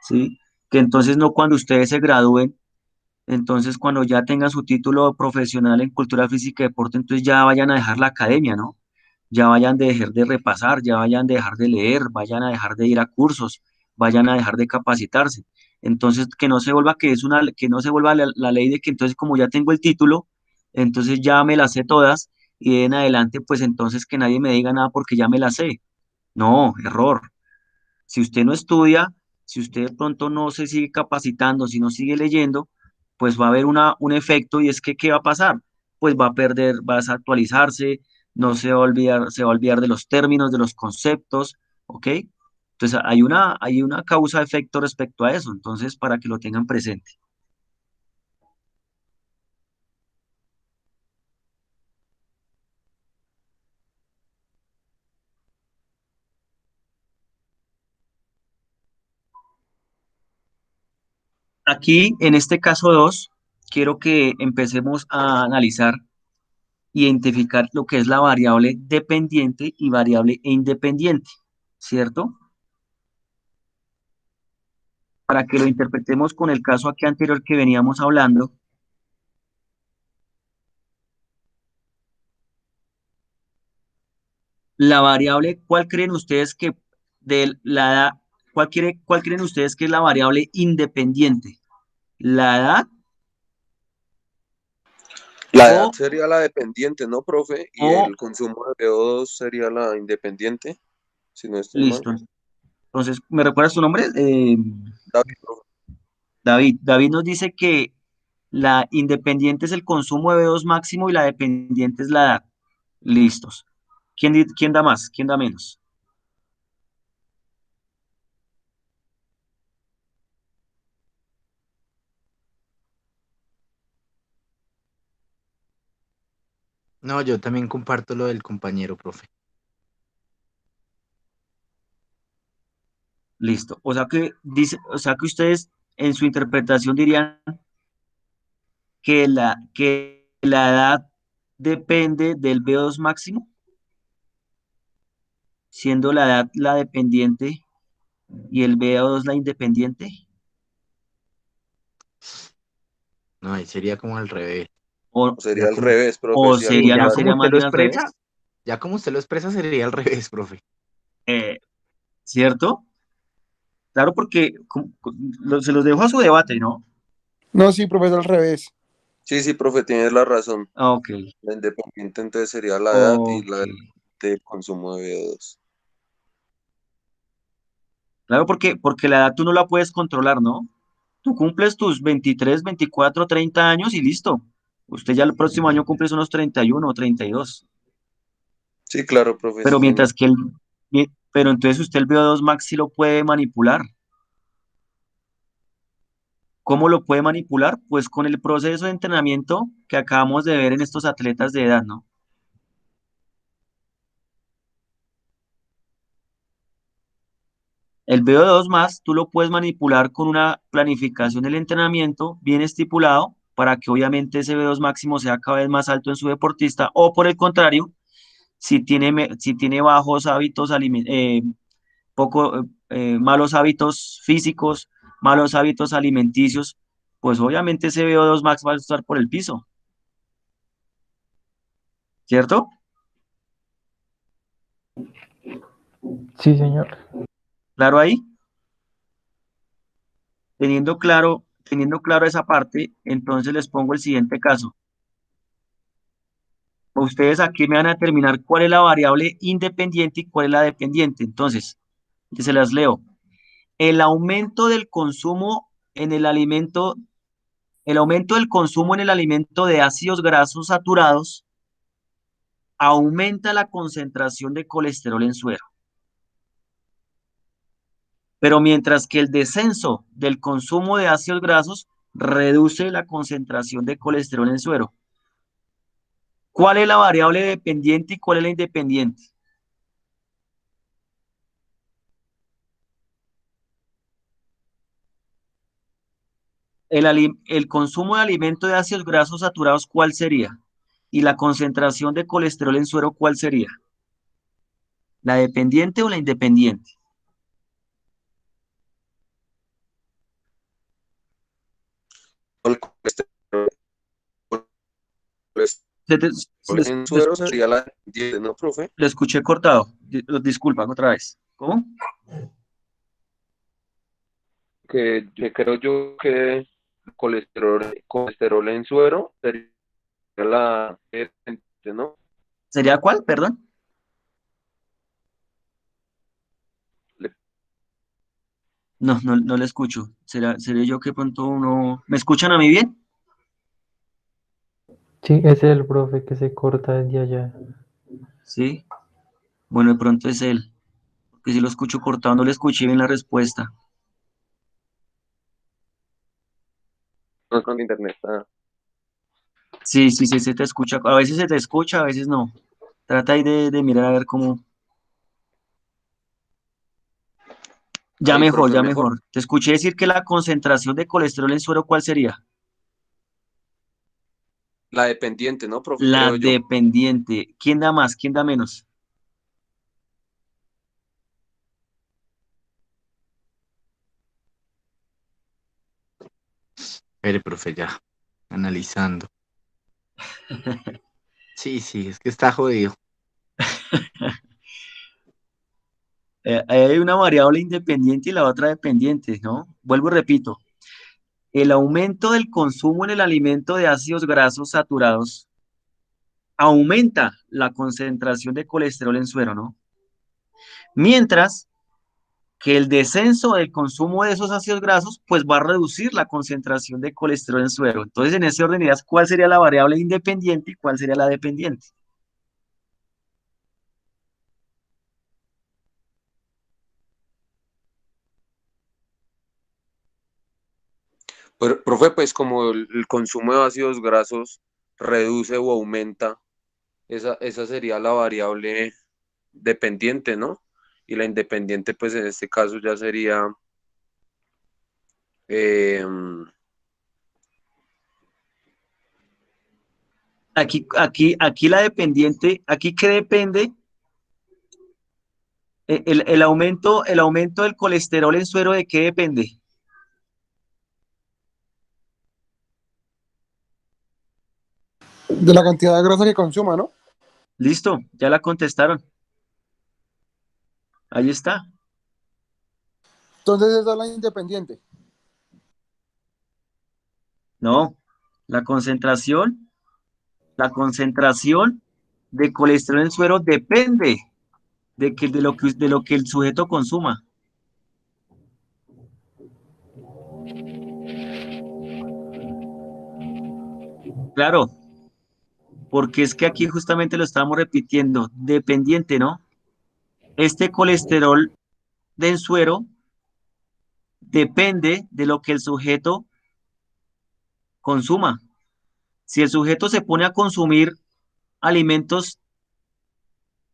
¿sí? Que entonces no cuando ustedes se gradúen, entonces cuando ya tengan su título profesional en cultura física y deporte, entonces ya vayan a dejar la academia, ¿no? Ya vayan a dejar de repasar, ya vayan a dejar de leer, vayan a dejar de ir a cursos, vayan a dejar de capacitarse. Entonces, que no se vuelva la ley de que entonces como ya tengo el título, entonces ya me las sé todas y de en adelante, pues entonces que nadie me diga nada porque ya me las sé. No, error. Si usted no estudia, si usted de pronto no se sigue capacitando, si no sigue leyendo, pues va a haber un efecto y es que, ¿qué va a pasar? Pues va a perder, va a desactualizarse, no se va a olvidar de los términos, de los conceptos, ¿ok? Entonces hay una causa-efecto respecto a eso, entonces para que lo tengan presente. Aquí, en este caso 2, quiero que empecemos a analizar, identificar lo que es la variable dependiente y variable e independiente, ¿cierto? Para que lo interpretemos con el caso aquí anterior que veníamos hablando, la variable, ¿cuál creen ustedes que de la edad, cuál creen ustedes que es la variable independiente? ¿La edad La edad o, sería la dependiente, ¿no, profe? Y o, el consumo de CO2 sería la independiente, si no estoy mal. listo? Entonces, ¿me recuerdas tu nombre? David, profe. David nos dice que la independiente es el consumo de B2 máximo y la dependiente es la edad. Listos. ¿Quién da más? ¿Quién da menos? No, yo también comparto lo del compañero, profe. Listo. O sea que ustedes en su interpretación dirían que la edad depende del B2 máximo. siendo la edad la dependiente y el VO2 la independiente? No, ahí sería como al revés. ¿O, Sería Ya al como, revés, profe, o si sí, algo sería, es no ya más. como sería usted más lo bien al expresa, revés? ya como usted lo expresa sería al revés, profe. Eh, ¿Cierto? Claro, porque se los dejo a su debate, ¿no? No, sí, profesor, al revés. Sí, sí, profe, tienes la razón. Ah, ok, La independiente entonces sería la edad y ok. la de consumo de VO2. Claro, porque la edad tú no la puedes controlar, ¿no? Tú cumples tus 23, 24, 30 años y listo. Usted ya el próximo año cumples unos 31 o 32. Sí, claro, profe, Pero sí, señor. mientras que pero entonces usted el VO2 max sí lo puede manipular. ¿Cómo lo puede manipular? Pues con el proceso de entrenamiento que acabamos de ver en estos atletas de edad, ¿no? El VO2 más tú lo puedes manipular con una planificación del entrenamiento bien estipulado para que obviamente ese VO2 máximo sea cada vez más alto en su deportista, o por el contrario, si tiene bajos hábitos malos hábitos físicos, malos hábitos alimenticios, pues obviamente ese VO2 max va a estar por el piso, ¿cierto? Sí, señor. Claro ahí, teniendo claro esa parte, entonces les pongo el siguiente caso. Ustedes aquí me van a determinar cuál es la variable independiente y cuál es la dependiente. Entonces, que se las leo. El aumento del consumo en el alimento, el aumento del consumo en el alimento de ácidos grasos saturados aumenta la concentración de colesterol en suero. Pero mientras que el descenso del consumo de ácidos grasos reduce la concentración de colesterol en suero. ¿Cuál es la variable dependiente y cuál es la independiente? El consumo de alimento de ácidos grasos saturados, ¿cuál sería? Y la concentración de colesterol en suero, ¿cuál sería? ¿La dependiente o la independiente? El colesterol Se te- en le suero escuché, sería la dependiente, ¿no, profe? le escuché cortado. Disculpa, otra vez. ¿Cómo? Que creo yo que colesterol en suero sería la dependiente, ¿no? ¿Sería cuál? Perdón. Le- No, no, no le escucho. ¿Seré yo que pronto uno... ¿Me escuchan a mí bien? Sí, ese es el profe que se corta desde allá. Sí. Bueno, de pronto es él. Porque si lo escucho cortado, no le escuché bien la respuesta. No, con internet. Sí, sí, sí, se te escucha. A veces se te escucha, a veces no. Trata ahí de mirar a ver cómo... Ya Ahí, mejor, profe, ya mejor. mejor. Te escuché decir que la concentración de colesterol en suero, ¿cuál sería? La dependiente, ¿no, profe? La Creo yo. dependiente. ¿Quién da más? ¿Quién da menos? Espere, profe, ya, analizando. Sí, sí, es que está jodido. Hay una variable independiente y la otra dependiente, ¿no? Vuelvo y repito. El aumento del consumo en el alimento de ácidos grasos saturados aumenta la concentración de colesterol en suero, ¿no? Mientras que el descenso del consumo de esos ácidos grasos, pues va a reducir la concentración de colesterol en suero. Entonces, en ese orden, ideas, ¿cuál sería la variable independiente y cuál sería la dependiente? Pero, profe, pues como el consumo de ácidos grasos reduce o aumenta, esa sería la variable dependiente, ¿no? Y la independiente, pues en este caso ya sería, eh, Aquí la dependiente, aquí qué depende, El aumento del colesterol en suero, ¿de qué depende? De la cantidad de grasa que consuma, ¿no? Listo, ya la contestaron. Ahí está. Entonces esa es la independiente. No, la concentración, la concentración de colesterol en suero depende de lo que el sujeto consuma. Claro, porque es que aquí justamente lo estamos repitiendo, dependiente, ¿no? Este colesterol del suero depende de lo que el sujeto consuma. Si el sujeto se pone a consumir alimentos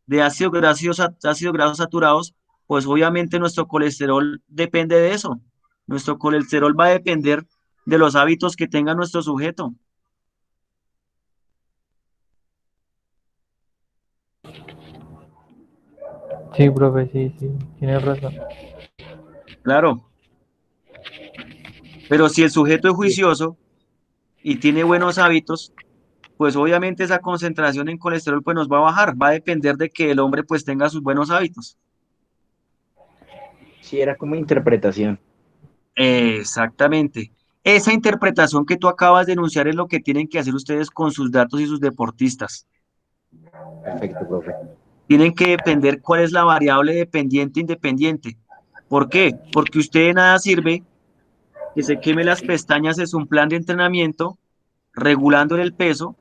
de ácidos grasos saturados, pues obviamente nuestro colesterol depende de eso. Nuestro colesterol va a depender de los hábitos que tenga nuestro sujeto. Sí, profe, sí, sí, tienes razón. Claro, pero si el sujeto es juicioso y tiene buenos hábitos, pues obviamente esa concentración en colesterol pues nos va a bajar, va a depender de que el hombre pues tenga sus buenos hábitos. Sí, era como interpretación. Exactamente. Esa interpretación que tú acabas de enunciar es lo que tienen que hacer ustedes con sus datos y sus deportistas. Perfecto, profe. Tienen que depender cuál es la variable dependiente independiente. ¿Por qué? Porque usted de nada sirve que se queme las pestañas en un plan de entrenamiento regulando el peso,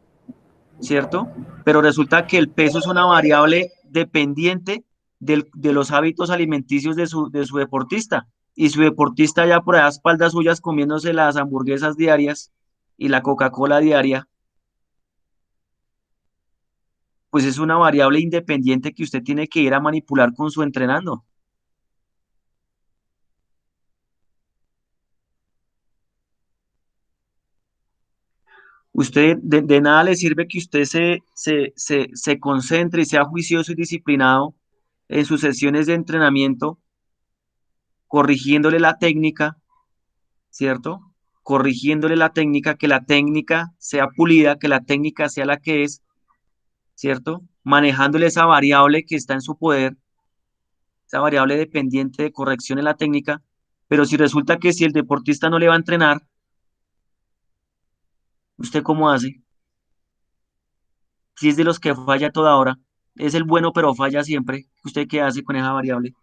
¿cierto? Pero resulta que el peso es una variable dependiente de los hábitos alimenticios de su deportista. Y su deportista ya por a espaldas suyas comiéndose las hamburguesas diarias y la Coca-Cola diaria, pues es una variable independiente que usted tiene que ir a manipular con su entrenando. Usted de nada le sirve que usted se concentre y sea juicioso y disciplinado en sus sesiones de entrenamiento, corrigiéndole la técnica, ¿cierto? Corrigiéndole la técnica, que la técnica sea pulida, que la técnica sea la que es, ¿cierto? Manejándole esa variable que está en su poder, esa variable dependiente de corrección en la técnica, pero si resulta que si el deportista no le va a entrenar, ¿usted cómo hace? Si es de los que falla toda hora, es el bueno pero falla siempre, ¿usted qué hace con esa variable?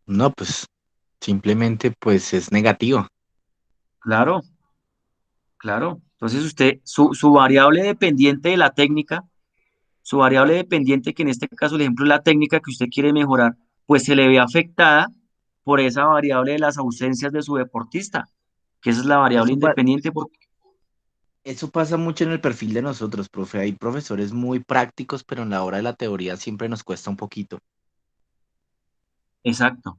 No, pues simplemente pues es negativo. Claro, claro. Entonces usted, su variable dependiente de la técnica, su variable dependiente, que en este caso el ejemplo es la técnica que usted quiere mejorar, pues se le ve afectada por esa variable de las ausencias de su deportista, que esa es la variable Eso, independiente. Porque... eso pasa mucho en el perfil de nosotros, profe. Hay profesores muy prácticos, pero en la hora de la teoría siempre nos cuesta un poquito. Exacto,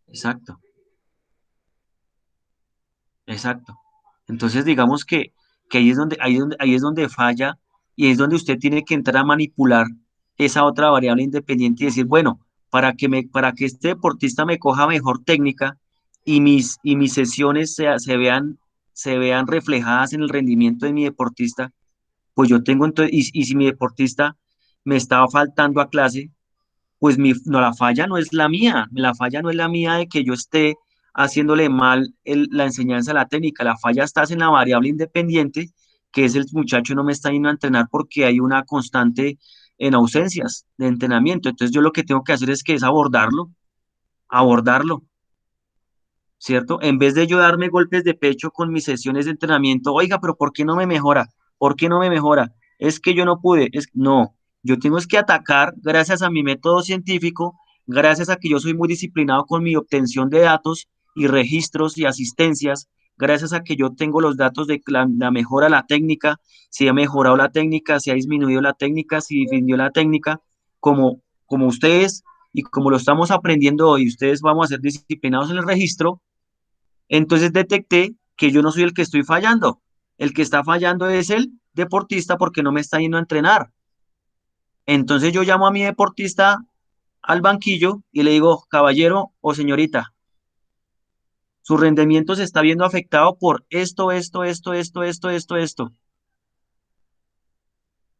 exacto, exacto. Entonces digamos que ahí es donde falla y es donde usted tiene que entrar a manipular esa otra variable independiente y decir, bueno, para que este deportista me coja mejor técnica y mis sesiones se vean reflejadas en el rendimiento de mi deportista, pues yo tengo entonces, y si mi deportista me estaba faltando a clase, pues no, la falla no es la mía, la falla no es la mía de que yo esté haciéndole mal la enseñanza a la técnica, la falla está en la variable independiente, que es el muchacho no me está yendo a entrenar porque hay una constante en ausencias de entrenamiento. Entonces yo lo que tengo que hacer es abordarlo, ¿cierto? En vez de yo darme golpes de pecho con mis sesiones de entrenamiento, oiga, pero ¿por qué no me mejora? ¿Por qué no me mejora? Es que yo no pude, no, yo tengo es que atacar gracias a mi método científico, gracias a que yo soy muy disciplinado con mi obtención de datos y registros y asistencias, gracias a que yo tengo los datos de la mejora de la técnica, si ha mejorado la técnica, si ha disminuido la técnica, si disminuyó la técnica, como ustedes y como lo estamos aprendiendo hoy, ustedes vamos a ser disciplinados en el registro. Entonces detecté que yo no soy el que estoy fallando. El que está fallando es el deportista porque no me está yendo a entrenar. Entonces yo llamo a mi deportista al banquillo y le digo, caballero o señorita, su rendimiento se está viendo afectado por esto.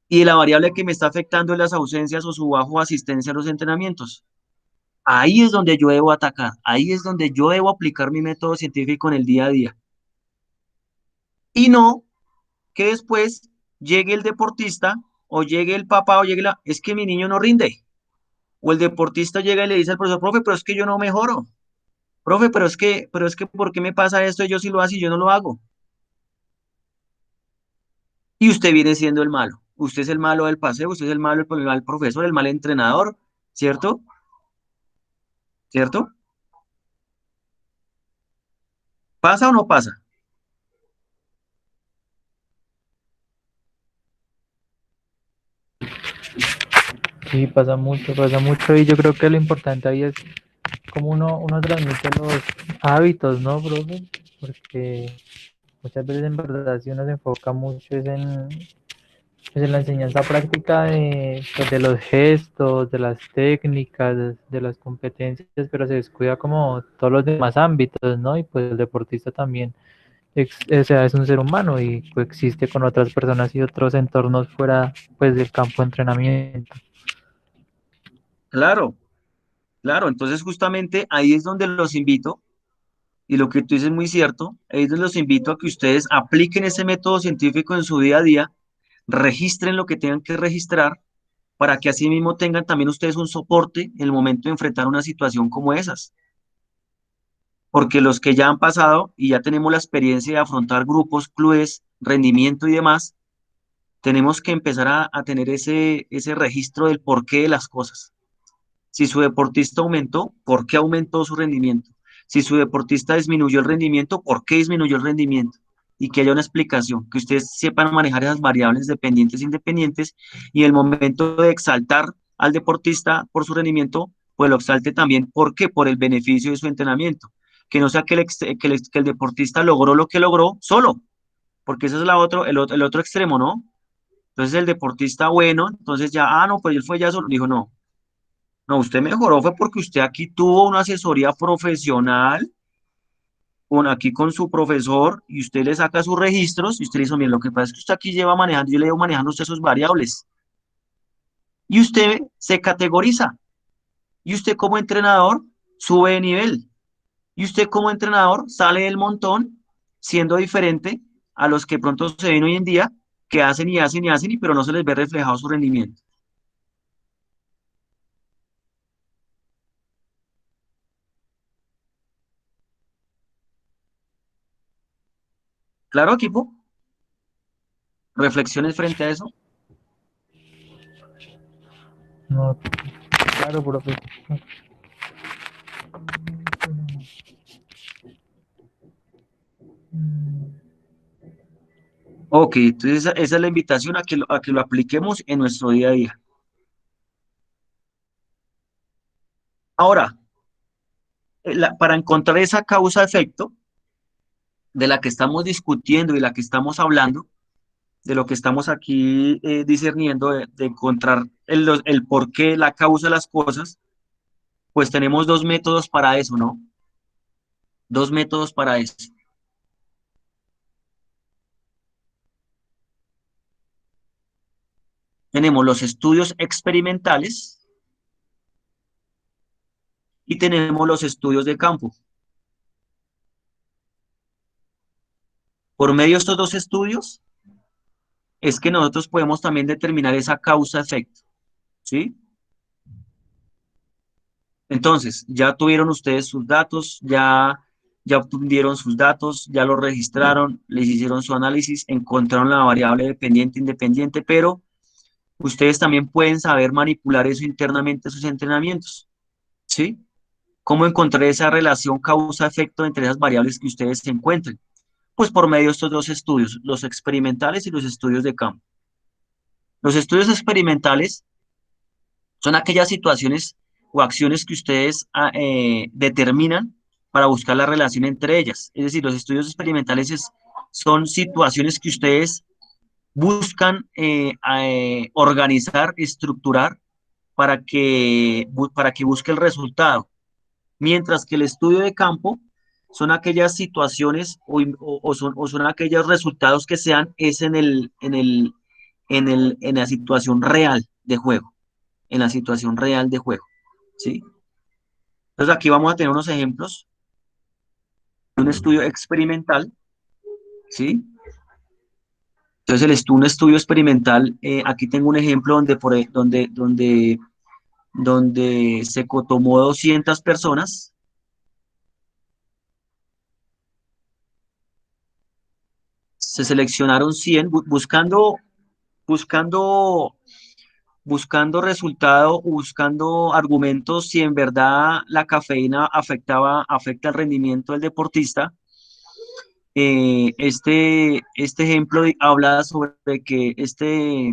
Y la variable que me está afectando es las ausencias o su bajo asistencia a los entrenamientos. Ahí es donde yo debo atacar, ahí es donde yo debo aplicar mi método científico en el día a día. Y no que después llegue el deportista o llegue el papá o llegue la... Es que mi niño no rinde. O el deportista llega y le dice al profesor, profe, pero es que yo no mejoro. Profe, pero es que, ¿por qué me pasa esto? Yo sí lo hago y yo no lo hago. Y usted viene siendo el malo. Usted es el malo del paseo, usted es el malo, el mal profesor, el mal entrenador, ¿cierto? ¿Cierto? ¿Pasa o no pasa? Sí, pasa mucho y yo creo que lo importante ahí es cómo uno transmite los hábitos, ¿no, profe? Porque muchas veces en verdad si uno se enfoca mucho es en la enseñanza práctica de, pues, de los gestos, de las técnicas, de las competencias, pero se descuida como todos los demás ámbitos, ¿no? Y pues el deportista también o sea, es un ser humano y coexiste con otras personas y otros entornos fuera pues del campo de entrenamiento. Claro, claro. Entonces justamente ahí es donde los invito, y lo que tú dices es muy cierto, ahí es donde los invito a que ustedes apliquen ese método científico en su día a día, registren lo que tengan que registrar, para que así mismo tengan también ustedes un soporte en el momento de enfrentar una situación como esas. Porque los que ya han pasado y ya tenemos la experiencia de afrontar grupos, clubes, rendimiento y demás, tenemos que empezar a tener ese registro del porqué de las cosas. Si su deportista aumentó, ¿por qué aumentó su rendimiento? Si su deportista disminuyó el rendimiento, ¿por qué disminuyó el rendimiento? Y que haya una explicación, que ustedes sepan manejar esas variables dependientes e independientes, y en el momento de exaltar al deportista por su rendimiento, pues lo exalte también. ¿Por qué? Por el beneficio de su entrenamiento. Que no sea que el deportista logró lo que logró solo, porque ese es el otro extremo, ¿no? Entonces el deportista bueno, entonces ya, no, pues él fue ya solo. Dijo, no, no, usted mejoró fue porque usted aquí tuvo una asesoría profesional, aquí con su profesor, y usted le saca sus registros, y usted le dice, mire, lo que pasa es que usted aquí lleva manejando, yo le llevo manejando a usted sus variables, y usted se categoriza, y usted como entrenador sube de nivel, y usted como entrenador sale del montón siendo diferente a los que pronto se ven hoy en día, que hacen y hacen y hacen, pero no se les ve reflejado su rendimiento. Claro, equipo, reflexiones frente a eso. No, claro, profe. Ok, entonces esa es la invitación a que lo apliquemos en nuestro día a día. Ahora, para encontrar esa causa-efecto de la que estamos discutiendo y la que estamos hablando, de lo que estamos aquí discerniendo, de encontrar el porqué, la causa de las cosas, pues tenemos dos métodos para eso, ¿no? Dos métodos para eso. Tenemos los estudios experimentales y tenemos los estudios de campo. Por medio de estos dos estudios es que nosotros podemos también determinar esa causa-efecto, ¿sí? Entonces, ya tuvieron ustedes sus datos, ya obtuvieron sus datos, ya los registraron, les hicieron su análisis, encontraron la variable dependiente, independiente, pero ustedes también pueden saber manipular eso internamente en sus entrenamientos, ¿sí? ¿Cómo encontrar esa relación causa-efecto entre esas variables que ustedes se encuentren? Pues por medio de estos dos estudios, los experimentales y los estudios de campo. Los estudios experimentales son aquellas situaciones o acciones que ustedes determinan para buscar la relación entre ellas. Es decir, los estudios experimentales son situaciones que ustedes buscan organizar, estructurar para que busque el resultado, mientras que el estudio de campo son aquellas situaciones o son aquellos resultados que se dan es en la situación real de juego, en la situación real de juego, ¿sí? Entonces aquí vamos a tener unos ejemplos de un estudio experimental, ¿sí? Entonces un estudio experimental, aquí tengo un ejemplo donde se tomó 200 personas, se seleccionaron 100 buscando, buscando resultado, buscando argumentos si en verdad la cafeína afecta el rendimiento del deportista. Este ejemplo habla sobre que este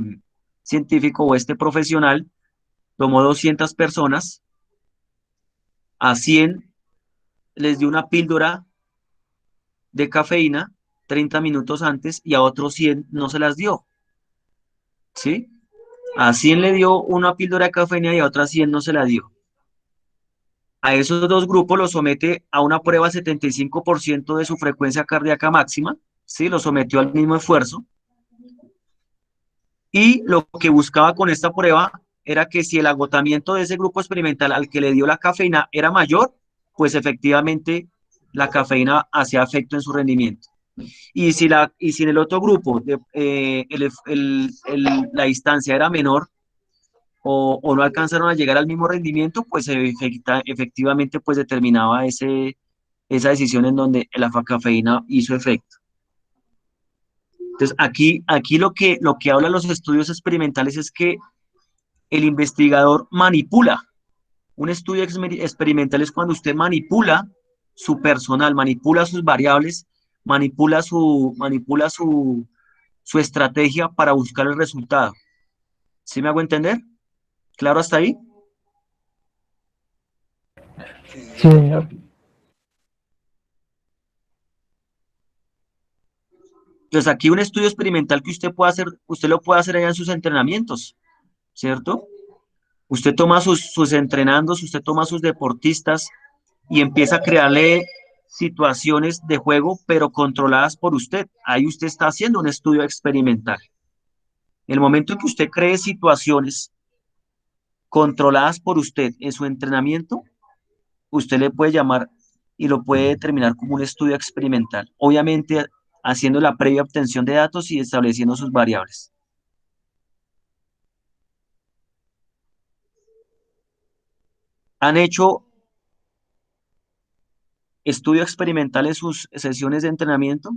científico o este profesional tomó 200 personas, a 100 les dio una píldora de cafeína 30 minutos antes y a otros 100 no se las dio, ¿sí? A 100 le dio una píldora de cafeína y a otras 100 no se la dio. A esos dos grupos los somete a una prueba 75% de su frecuencia cardíaca máxima, ¿sí? Los sometió al mismo esfuerzo. Y lo que buscaba con esta prueba era que si el agotamiento de ese grupo experimental al que le dio la cafeína era mayor, pues efectivamente la cafeína hacía efecto en su rendimiento. Y si en el otro grupo la distancia era menor o no alcanzaron a llegar al mismo rendimiento, pues efectivamente pues determinaba esa decisión en donde la cafeína hizo efecto. Entonces, aquí lo que hablan los estudios experimentales es que el investigador manipula. Un estudio experimental es cuando usted manipula su personal, manipula sus variables, manipula su estrategia para buscar el resultado. ¿Sí me hago entender? ¿Claro hasta ahí? Sí, señor. Entonces, aquí un estudio experimental que usted lo puede hacer allá en sus entrenamientos, ¿cierto? Usted toma sus entrenandos, usted toma sus deportistas y empieza a crearle situaciones de juego, pero controladas por usted. Ahí usted está haciendo un estudio experimental. En el momento en que usted cree situaciones controladas por usted en su entrenamiento, usted le puede llamar y lo puede determinar como un estudio experimental. Obviamente, haciendo la previa obtención de datos y estableciendo sus variables. ¿Han hecho estudio experimental en sus sesiones de entrenamiento?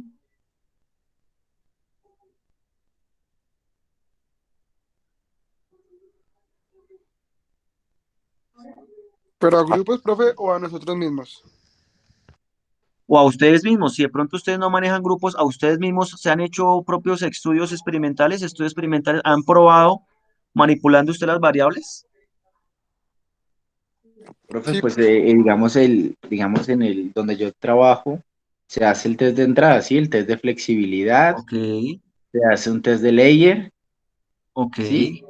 ¿Pero a grupos, profe, o a nosotros mismos? O a ustedes mismos, si de pronto ustedes no manejan grupos, a ustedes mismos se han hecho propios estudios experimentales, han probado manipulando usted las variables. Profe, Sí, pues digamos en el donde yo trabajo, se hace el test de entrada, ¿sí? El test de flexibilidad, Ok, se hace un test de layer, ok. ¿sí?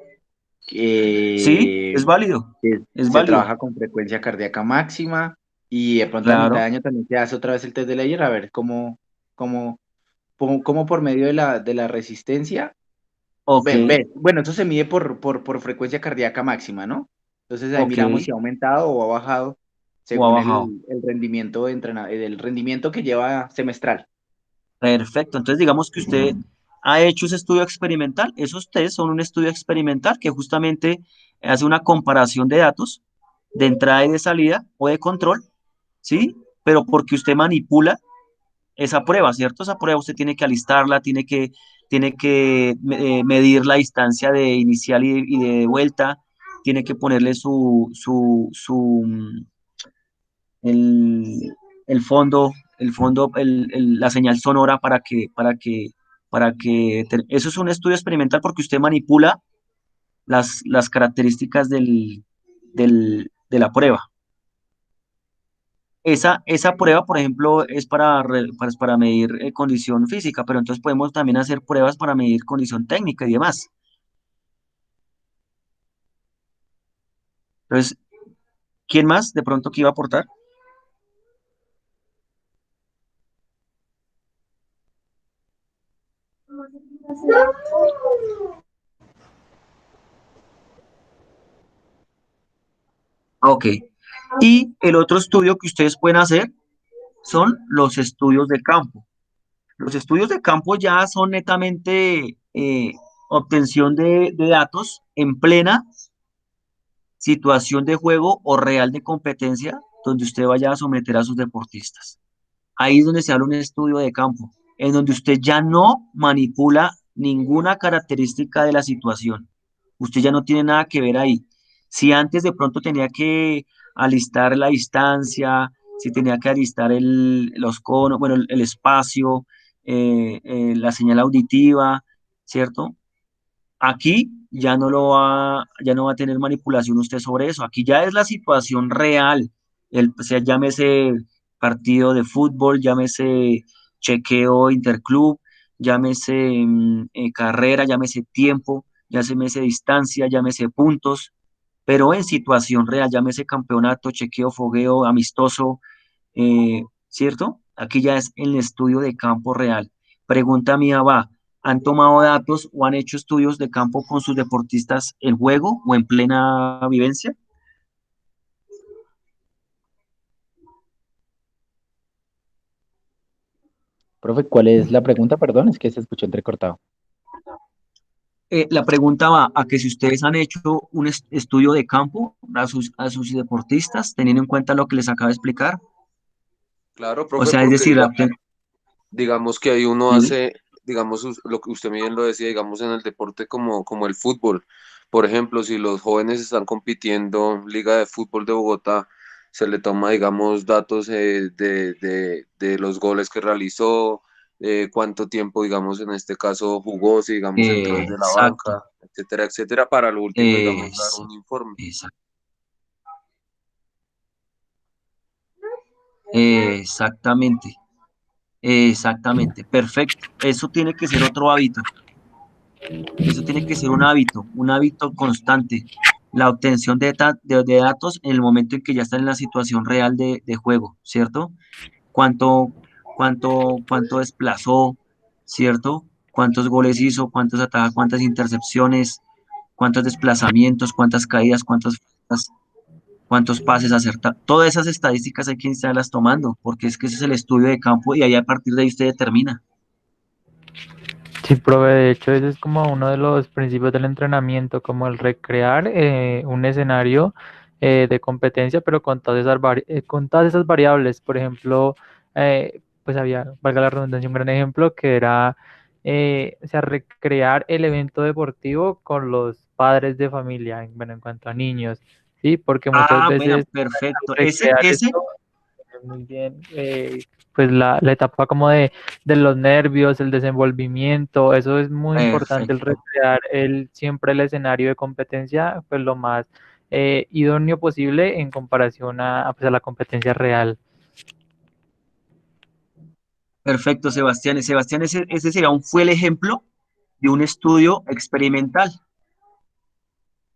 Sí, es Eh, válido, es Se válido, trabaja con frecuencia cardíaca máxima y de pronto a mitad de claro. año también se hace otra vez el test de layer a ver cómo, cómo por medio de la resistencia. Ok, Bueno, eso se mide por frecuencia cardíaca máxima, ¿no? Entonces ahí ok, miramos si ha aumentado o ha bajado o ha según bajado. el rendimiento el rendimiento que lleva semestral. Perfecto, entonces digamos que usted ha hecho ese estudio experimental. Esos test son un estudio experimental que justamente hace una comparación de datos de entrada y de salida o de control, ¿sí? Pero porque usted manipula esa prueba, ¿cierto? Esa prueba usted tiene que alistarla, tiene que medir la distancia de inicial y de vuelta, tiene que ponerle el, la señal sonora eso es un estudio experimental porque usted manipula las características de la prueba. esa prueba, por ejemplo, es para medir condición física, pero entonces podemos también hacer pruebas para medir condición técnica y demás. Entonces, ¿quién más de pronto que iba a aportar? Ok. Y el otro estudio que ustedes pueden hacer son los estudios de campo. Los estudios de campo ya son netamente obtención de datos en plena situación de juego o real de competencia donde usted vaya a someter a sus deportistas. Ahí es donde se habla un estudio de campo, en donde usted ya no manipula ninguna característica de la situación. Usted ya no tiene nada que ver ahí. Si antes de pronto tenía que alistar la distancia, si tenía que alistar los conos, bueno, el espacio, la señal auditiva, ¿cierto? Aquí ya no va a tener manipulación usted sobre eso. Aquí ya es la situación real. O sea, llámese partido de fútbol, llámese chequeo interclub, llámese carrera, llámese tiempo, llámese distancia, llámese puntos, pero en situación real, llámese campeonato, chequeo, fogueo, amistoso, ¿cierto? Aquí ya es el estudio de campo real. Pregunta mía va, ¿han tomado datos o han hecho estudios de campo con sus deportistas en juego o en plena vivencia? Profe, ¿cuál es la pregunta? Perdón, es que se escuchó entrecortado. La pregunta va a que si ustedes han hecho un estudio de campo a sus deportistas, teniendo en cuenta lo que les acabo de explicar. Claro, O profe, sea, es porque decir, digamos que ahí uno dime. hace, digamos, lo que usted bien lo decía, digamos, en el deporte como el fútbol. Por ejemplo, si los jóvenes están compitiendo Liga de Fútbol de Bogotá, se le toma, digamos, datos de los goles que realizó, cuánto tiempo, digamos, en este caso jugó, si, digamos, entró desde la Exacto, banca, etcétera, etcétera, para lo último, digamos, dar eso, un informe. exactamente, exactamente, perfecto. Eso tiene que ser otro hábito. Eso tiene que ser un hábito constante. La obtención de datos en el momento en que ya están en la situación real de juego, ¿cierto? Cuánto, cuánto desplazó, ¿cierto? Cuántos goles hizo, cuántos atajas, cuántas intercepciones, cuántos desplazamientos, cuántas caídas, cuántas faltas, cuántos pases acertados. Todas esas estadísticas hay que estarlas tomando, porque es que ese es el estudio de campo y ahí a partir de ahí usted determina. Sí, profe, de hecho ese es como uno de los principios del entrenamiento, como el recrear un escenario de competencia, pero con con todas esas variables. Por ejemplo, pues había, valga la redundancia, un gran ejemplo que era, o sea, recrear el evento deportivo con los padres de familia, bueno, en cuanto a niños, ¿sí? Porque muchas Ah, bueno, veces perfecto. recrear esto muy bien, pues la etapa como de los nervios, el desenvolvimiento, eso es muy importante, el Perfecto. recrear siempre el escenario de competencia, pues lo más idóneo posible en comparación pues, a la competencia real. Perfecto, Sebastián. Sebastián, ese fue el ejemplo de un estudio experimental,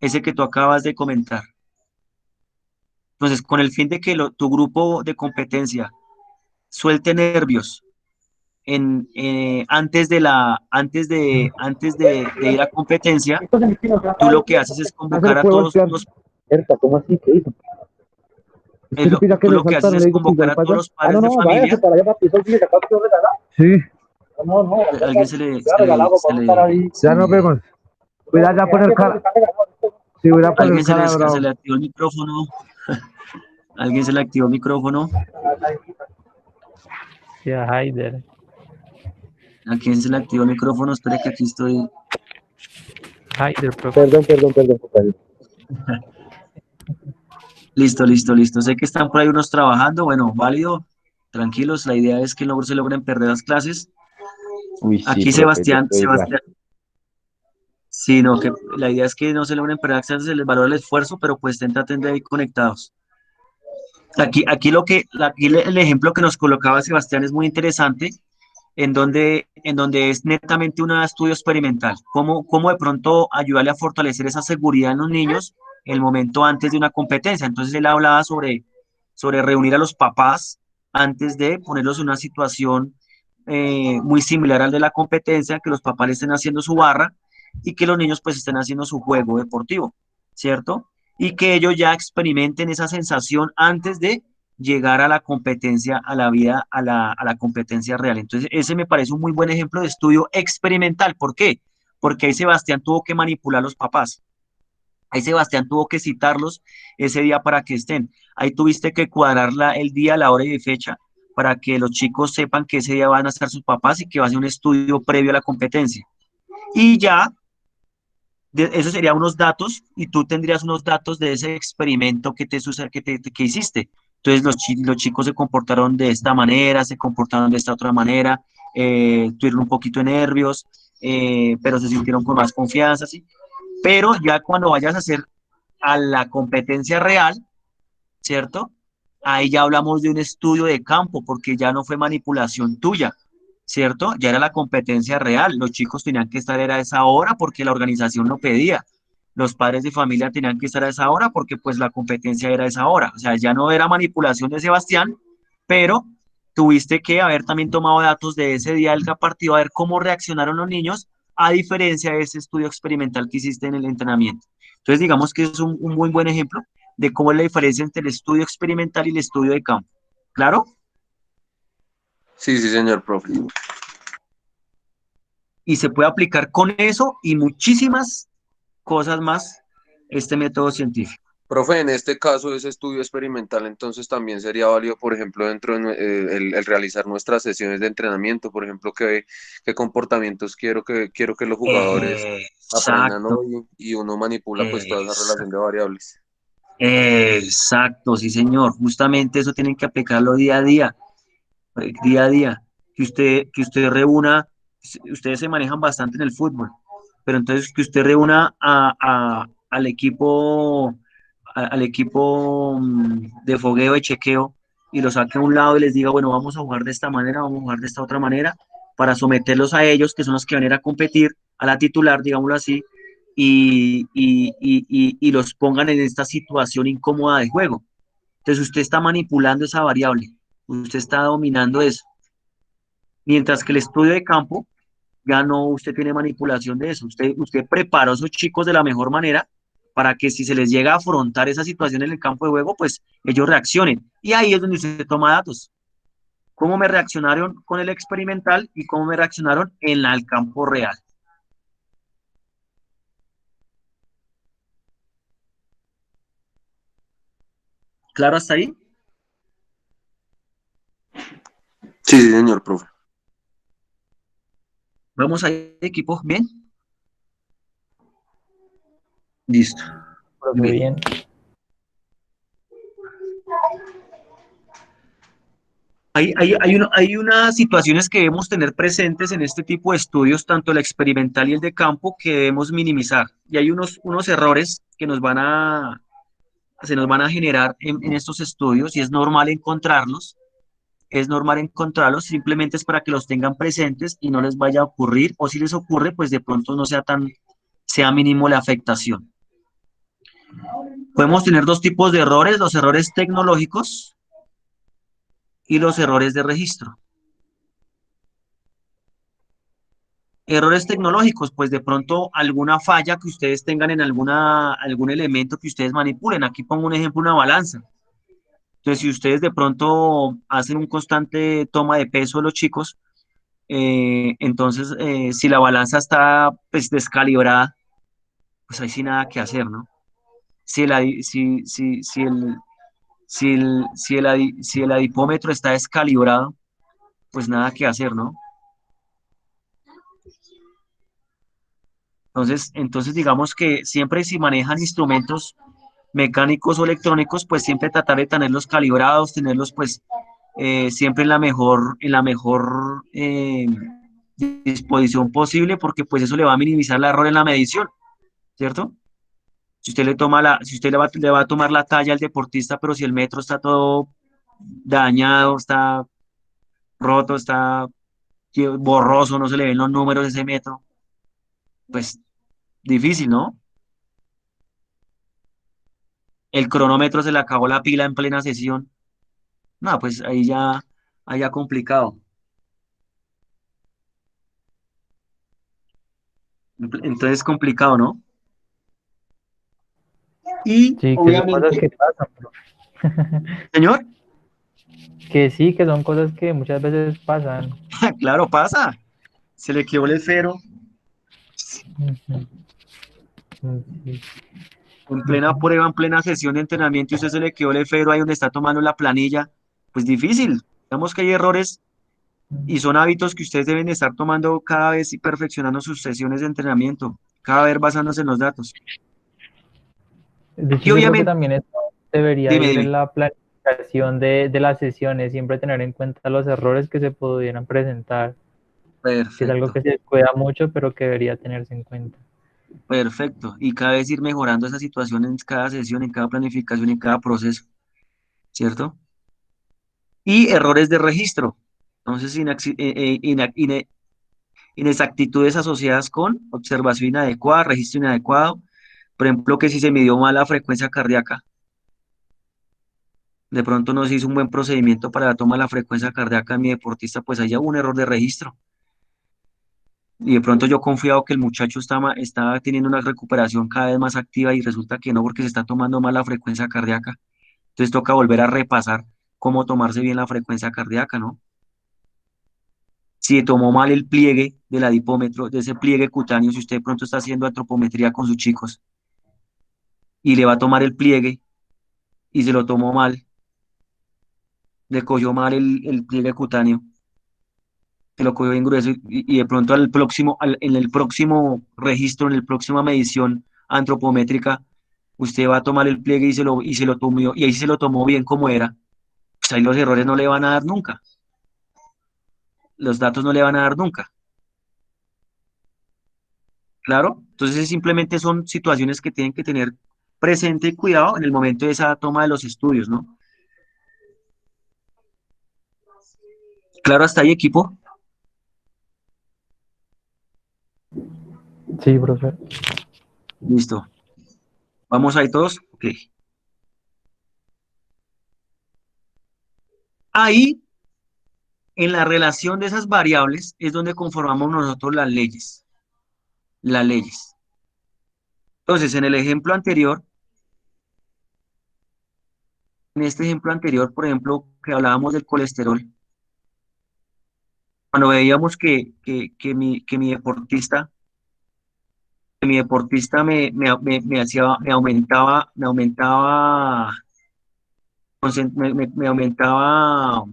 ese que tú acabas de comentar. Entonces, con el fin de que tu grupo de competencia suelte nervios antes de ir a competencia, tú lo que haces es No se convocar lo a puede todos voltear. Erta, ¿cómo así? ¿Qué hizo? Es que yo pida que tú me lo que haces saltaron, es le digo que convocar igual a para todos allá. los Ah, no, padres de no, váyase familia. para allá, papi, eso sí, acá que yo regalar. Sí. No, no, Alguien se le, ya se le, regalado, se vamos a estar le, ahí. se Ya nos le- vemos. Cuidado ya por el cara. Sí, voy a poner el cara se bravo. le activó el micrófono. Alguien se le activó el micrófono. Sí, a Haider. ¿A quién se le activó el micrófono? Espere que aquí estoy. Haider, profe. Perdón, compañero. Listo, listo, listo. Sé que están por ahí unos trabajando. Bueno, válido. Tranquilos. La idea es que no se logren perder las clases. Uy, sí, Aquí profe, yo estoy igual. Sebastián, sino que la idea es que no se logren perder las clases, se les valora el esfuerzo, pero pues traten de ahí conectados. El ejemplo que nos colocaba Sebastián es muy interesante, en donde es netamente un estudio experimental. ¿Cómo de pronto ayudarle a fortalecer esa seguridad en los niños el momento antes de una competencia? Entonces él hablaba sobre reunir a los papás antes de ponerlos en una situación muy similar al de la competencia, que los papás le estén haciendo su barra y que los niños pues estén haciendo su juego deportivo, ¿cierto? Y que ellos ya experimenten esa sensación antes de llegar a la competencia, a la vida, a la competencia real. Entonces, ese me parece un muy buen ejemplo de estudio experimental. ¿Por qué? Porque ahí Sebastián tuvo que manipular a los papás. Ahí Sebastián tuvo que citarlos ese día para que estén. Ahí tuviste que cuadrar el día, la hora y de fecha para que los chicos sepan que ese día van a estar sus papás y que va a ser un estudio previo a la competencia. Y ya eso sería unos datos y tú tendrías unos datos de ese experimento que hiciste. Entonces los chicos se comportaron de esta manera, se comportaron de esta otra manera, tuvieron un poquito de nervios, pero se sintieron con más confianza, ¿sí? Pero ya cuando vayas a hacer a la competencia real, ¿cierto? Ahí ya hablamos de un estudio de campo, porque ya no fue manipulación tuya, ¿cierto? Ya era la competencia real. Los chicos tenían que estar a esa hora porque la organización lo pedía. Los padres de familia tenían que estar a esa hora porque pues la competencia era a esa hora. O sea, ya no era manipulación de Sebastián, pero tuviste que haber también tomado datos de ese día del partido, a ver cómo reaccionaron los niños, a diferencia de ese estudio experimental que hiciste en el entrenamiento. Entonces, digamos que es un muy buen ejemplo de cómo es la diferencia entre el estudio experimental y el estudio de campo. ¿Claro? Sí, sí, señor profe. Y se puede aplicar con eso y muchísimas cosas más este método científico. Profe, en este caso, ese estudio experimental, entonces también sería válido, por ejemplo, dentro de el realizar nuestras sesiones de entrenamiento, por ejemplo, qué comportamientos quiero que los jugadores aprendan Exacto, hoy y uno manipula pues toda esa exacto, relación de variables. exacto, sí señor. Justamente eso tienen que aplicarlo día a día, día a día. Que usted reúna, ustedes se manejan bastante en el fútbol, pero entonces que usted reúna al equipo de fogueo, de chequeo, y los saque a un lado y les diga, bueno, vamos a jugar de esta manera, vamos a jugar de esta otra manera, para someterlos a ellos, que son los que van a ir a competir, a la titular, digámoslo así, y los pongan en esta situación incómoda de juego. Entonces usted está manipulando esa variable, usted está dominando eso, mientras que el estudio de campo ya no, usted tiene manipulación de eso. Usted preparó a esos chicos de la mejor manera para que si se les llega a afrontar esa situación en el campo de juego, pues ellos reaccionen. Y ahí es donde usted toma datos. ¿Cómo me reaccionaron con el experimental y cómo me reaccionaron en el campo real? ¿Claro hasta ahí? Sí, sí, señor profe. ¿Vamos ahí, equipo? ¿Bien? Listo. Profe, Bien. bien. Hay unas situaciones que debemos tener presentes en este tipo de estudios, tanto el experimental y el de campo, que debemos minimizar. Y hay unos errores que se nos van a generar en estos estudios y es normal encontrarlos, simplemente es para que los tengan presentes y no les vaya a ocurrir, o si les ocurre, pues de pronto no sea mínimo la afectación. Podemos tener dos tipos de errores, los errores tecnológicos y los errores de registro. Errores tecnológicos, pues de pronto alguna falla que ustedes tengan en algún elemento que ustedes manipulen. Aquí pongo un ejemplo, una balanza. Entonces, si ustedes de pronto hacen un constante toma de peso de los chicos, entonces si la balanza está pues descalibrada, pues ahí sí nada que hacer, ¿no? Si el, adi- si el adipómetro está descalibrado, pues nada que hacer, ¿no? Entonces digamos que siempre si manejan instrumentos mecánicos o electrónicos, pues siempre tratar de tenerlos calibrados, tenerlos pues siempre en la mejor disposición posible, porque pues eso le va a minimizar el error en la medición, ¿cierto? Si usted si usted le va a tomar la talla al deportista, pero si el metro está todo dañado, está roto, está borroso, no se le ven los números de ese metro, pues difícil, ¿no? El cronómetro se le acabó la pila en plena sesión. No, pues ahí ya complicado. Entonces complicado, ¿no? Y Sí, que son cosas obviamente, que pasan, señor, que sí, que son cosas que muchas veces pasan. claro, pasa. Se le quedó el esfero Ujú. Sí. en plena Ujú. prueba, en plena sesión de entrenamiento y usted se le quedó el esfero ahí donde está tomando la planilla. Pues difícil. Digamos que hay errores y son hábitos que ustedes deben estar tomando cada vez y perfeccionando sus sesiones de entrenamiento, cada vez basándose en los datos. De Y hecho, yo creo que obviamente, también esto debería dime, ir en dime. la planificación de las sesiones, siempre tener en cuenta los errores que se pudieran presentar, que es algo Perfecto, que se cuida mucho, pero que debería tenerse en cuenta. perfecto. Y cada vez ir mejorando esa situación en cada sesión, en cada planificación, en cada proceso, ¿cierto? Y errores de registro. Entonces, inexactitudes asociadas con observación inadecuada, registro inadecuado. Por ejemplo, que si se midió mal la frecuencia cardíaca, de pronto no se hizo un buen procedimiento para la toma de la frecuencia cardíaca de mi deportista, pues allá hubo un error de registro. Y de pronto yo confiado que el muchacho estaba teniendo una recuperación cada vez más activa y resulta que no porque se está tomando mal la frecuencia cardíaca. Entonces toca volver a repasar cómo tomarse bien la frecuencia cardíaca, ¿no? Si tomó mal el pliegue del adipómetro, de ese pliegue cutáneo, si usted de pronto está haciendo antropometría con sus chicos y le va a tomar el pliegue y se lo tomó mal, le cogió mal el pliegue cutáneo, se lo cogió bien grueso y de pronto en el próximo registro, en la próxima medición antropométrica, usted va a tomar el pliegue y se lo tomó, y ahí se lo tomó bien como era, pues ahí los errores no le van a dar nunca, los datos no le van a dar nunca, ¿claro? Entonces simplemente son situaciones que tienen que tener presente y cuidado en el momento de esa toma de los estudios, ¿no? Claro, hasta ahí, equipo. Sí, profe. Listo. ¿Vamos ahí todos? Ok. Ahí, en la relación de esas variables, es donde conformamos nosotros las leyes. Las leyes. Entonces, en el ejemplo anterior, en este ejemplo anterior, por ejemplo, que hablábamos del colesterol, cuando veíamos que mi deportista me aumentaba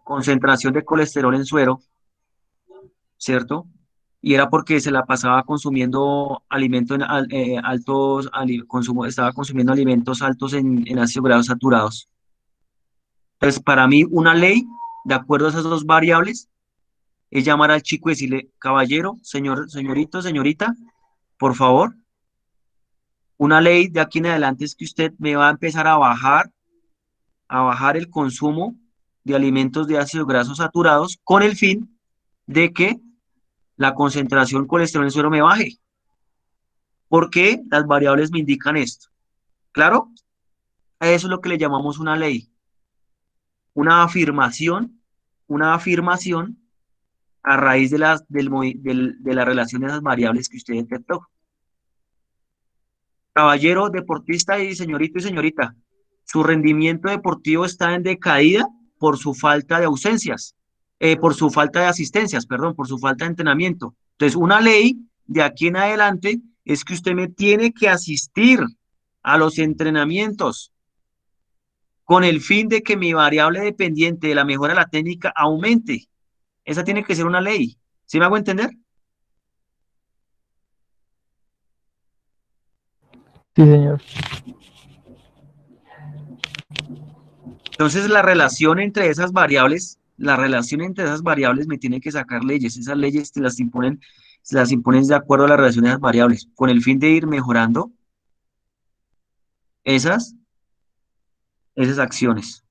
concentración de colesterol en suero, ¿cierto? Y era porque se la pasaba consumiendo alimentos altos, estaba consumiendo alimentos altos en ácidos grasos saturados. Entonces, para mí, una ley, de acuerdo a esas dos variables, es llamar al chico y decirle, caballero, señorito, señorita, por favor, una ley de aquí en adelante es que usted me va a empezar a bajar el consumo de alimentos de ácidos grasos saturados con el fin de que la concentración de colesterol en suero me baje, porque las variables me indican esto. ¿Claro? A eso es lo que le llamamos una ley, una afirmación, una afirmación a raíz de la relación de esas variables que usted detectó. Caballero, deportista y señorita, su rendimiento deportivo está en decaída por su falta de ausencias, por su falta de asistencias, perdón, por su falta de entrenamiento. Entonces, una ley de aquí en adelante es que usted me tiene que asistir a los entrenamientos con el fin de que mi variable dependiente de la mejora de la técnica aumente. Esa tiene que ser una ley. ¿Sí me hago entender? Sí, señor. Entonces, la relación entre esas variables me tiene que sacar leyes. Esas leyes se las imponen de acuerdo a la relación de esas variables, con el fin de ir mejorando esas, esas acciones.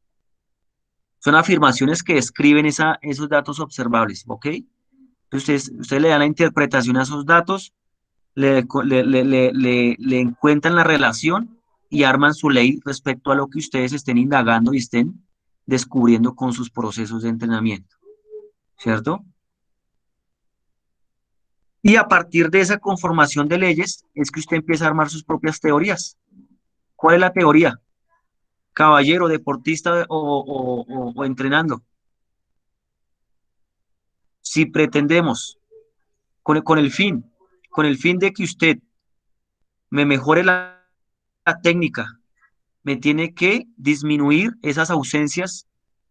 Son afirmaciones que describen esos datos observables, ¿ok? Entonces, ustedes le dan la interpretación a esos datos, le encuentran la relación y arman su ley respecto a lo que ustedes estén indagando y estén descubriendo con sus procesos de entrenamiento, ¿cierto? Y a partir de esa conformación de leyes es que usted empieza a armar sus propias teorías. ¿Cuál es la teoría? Caballero, deportista o entrenando. Si pretendemos con con el fin de que usted me mejore la técnica, me tiene que disminuir esas ausencias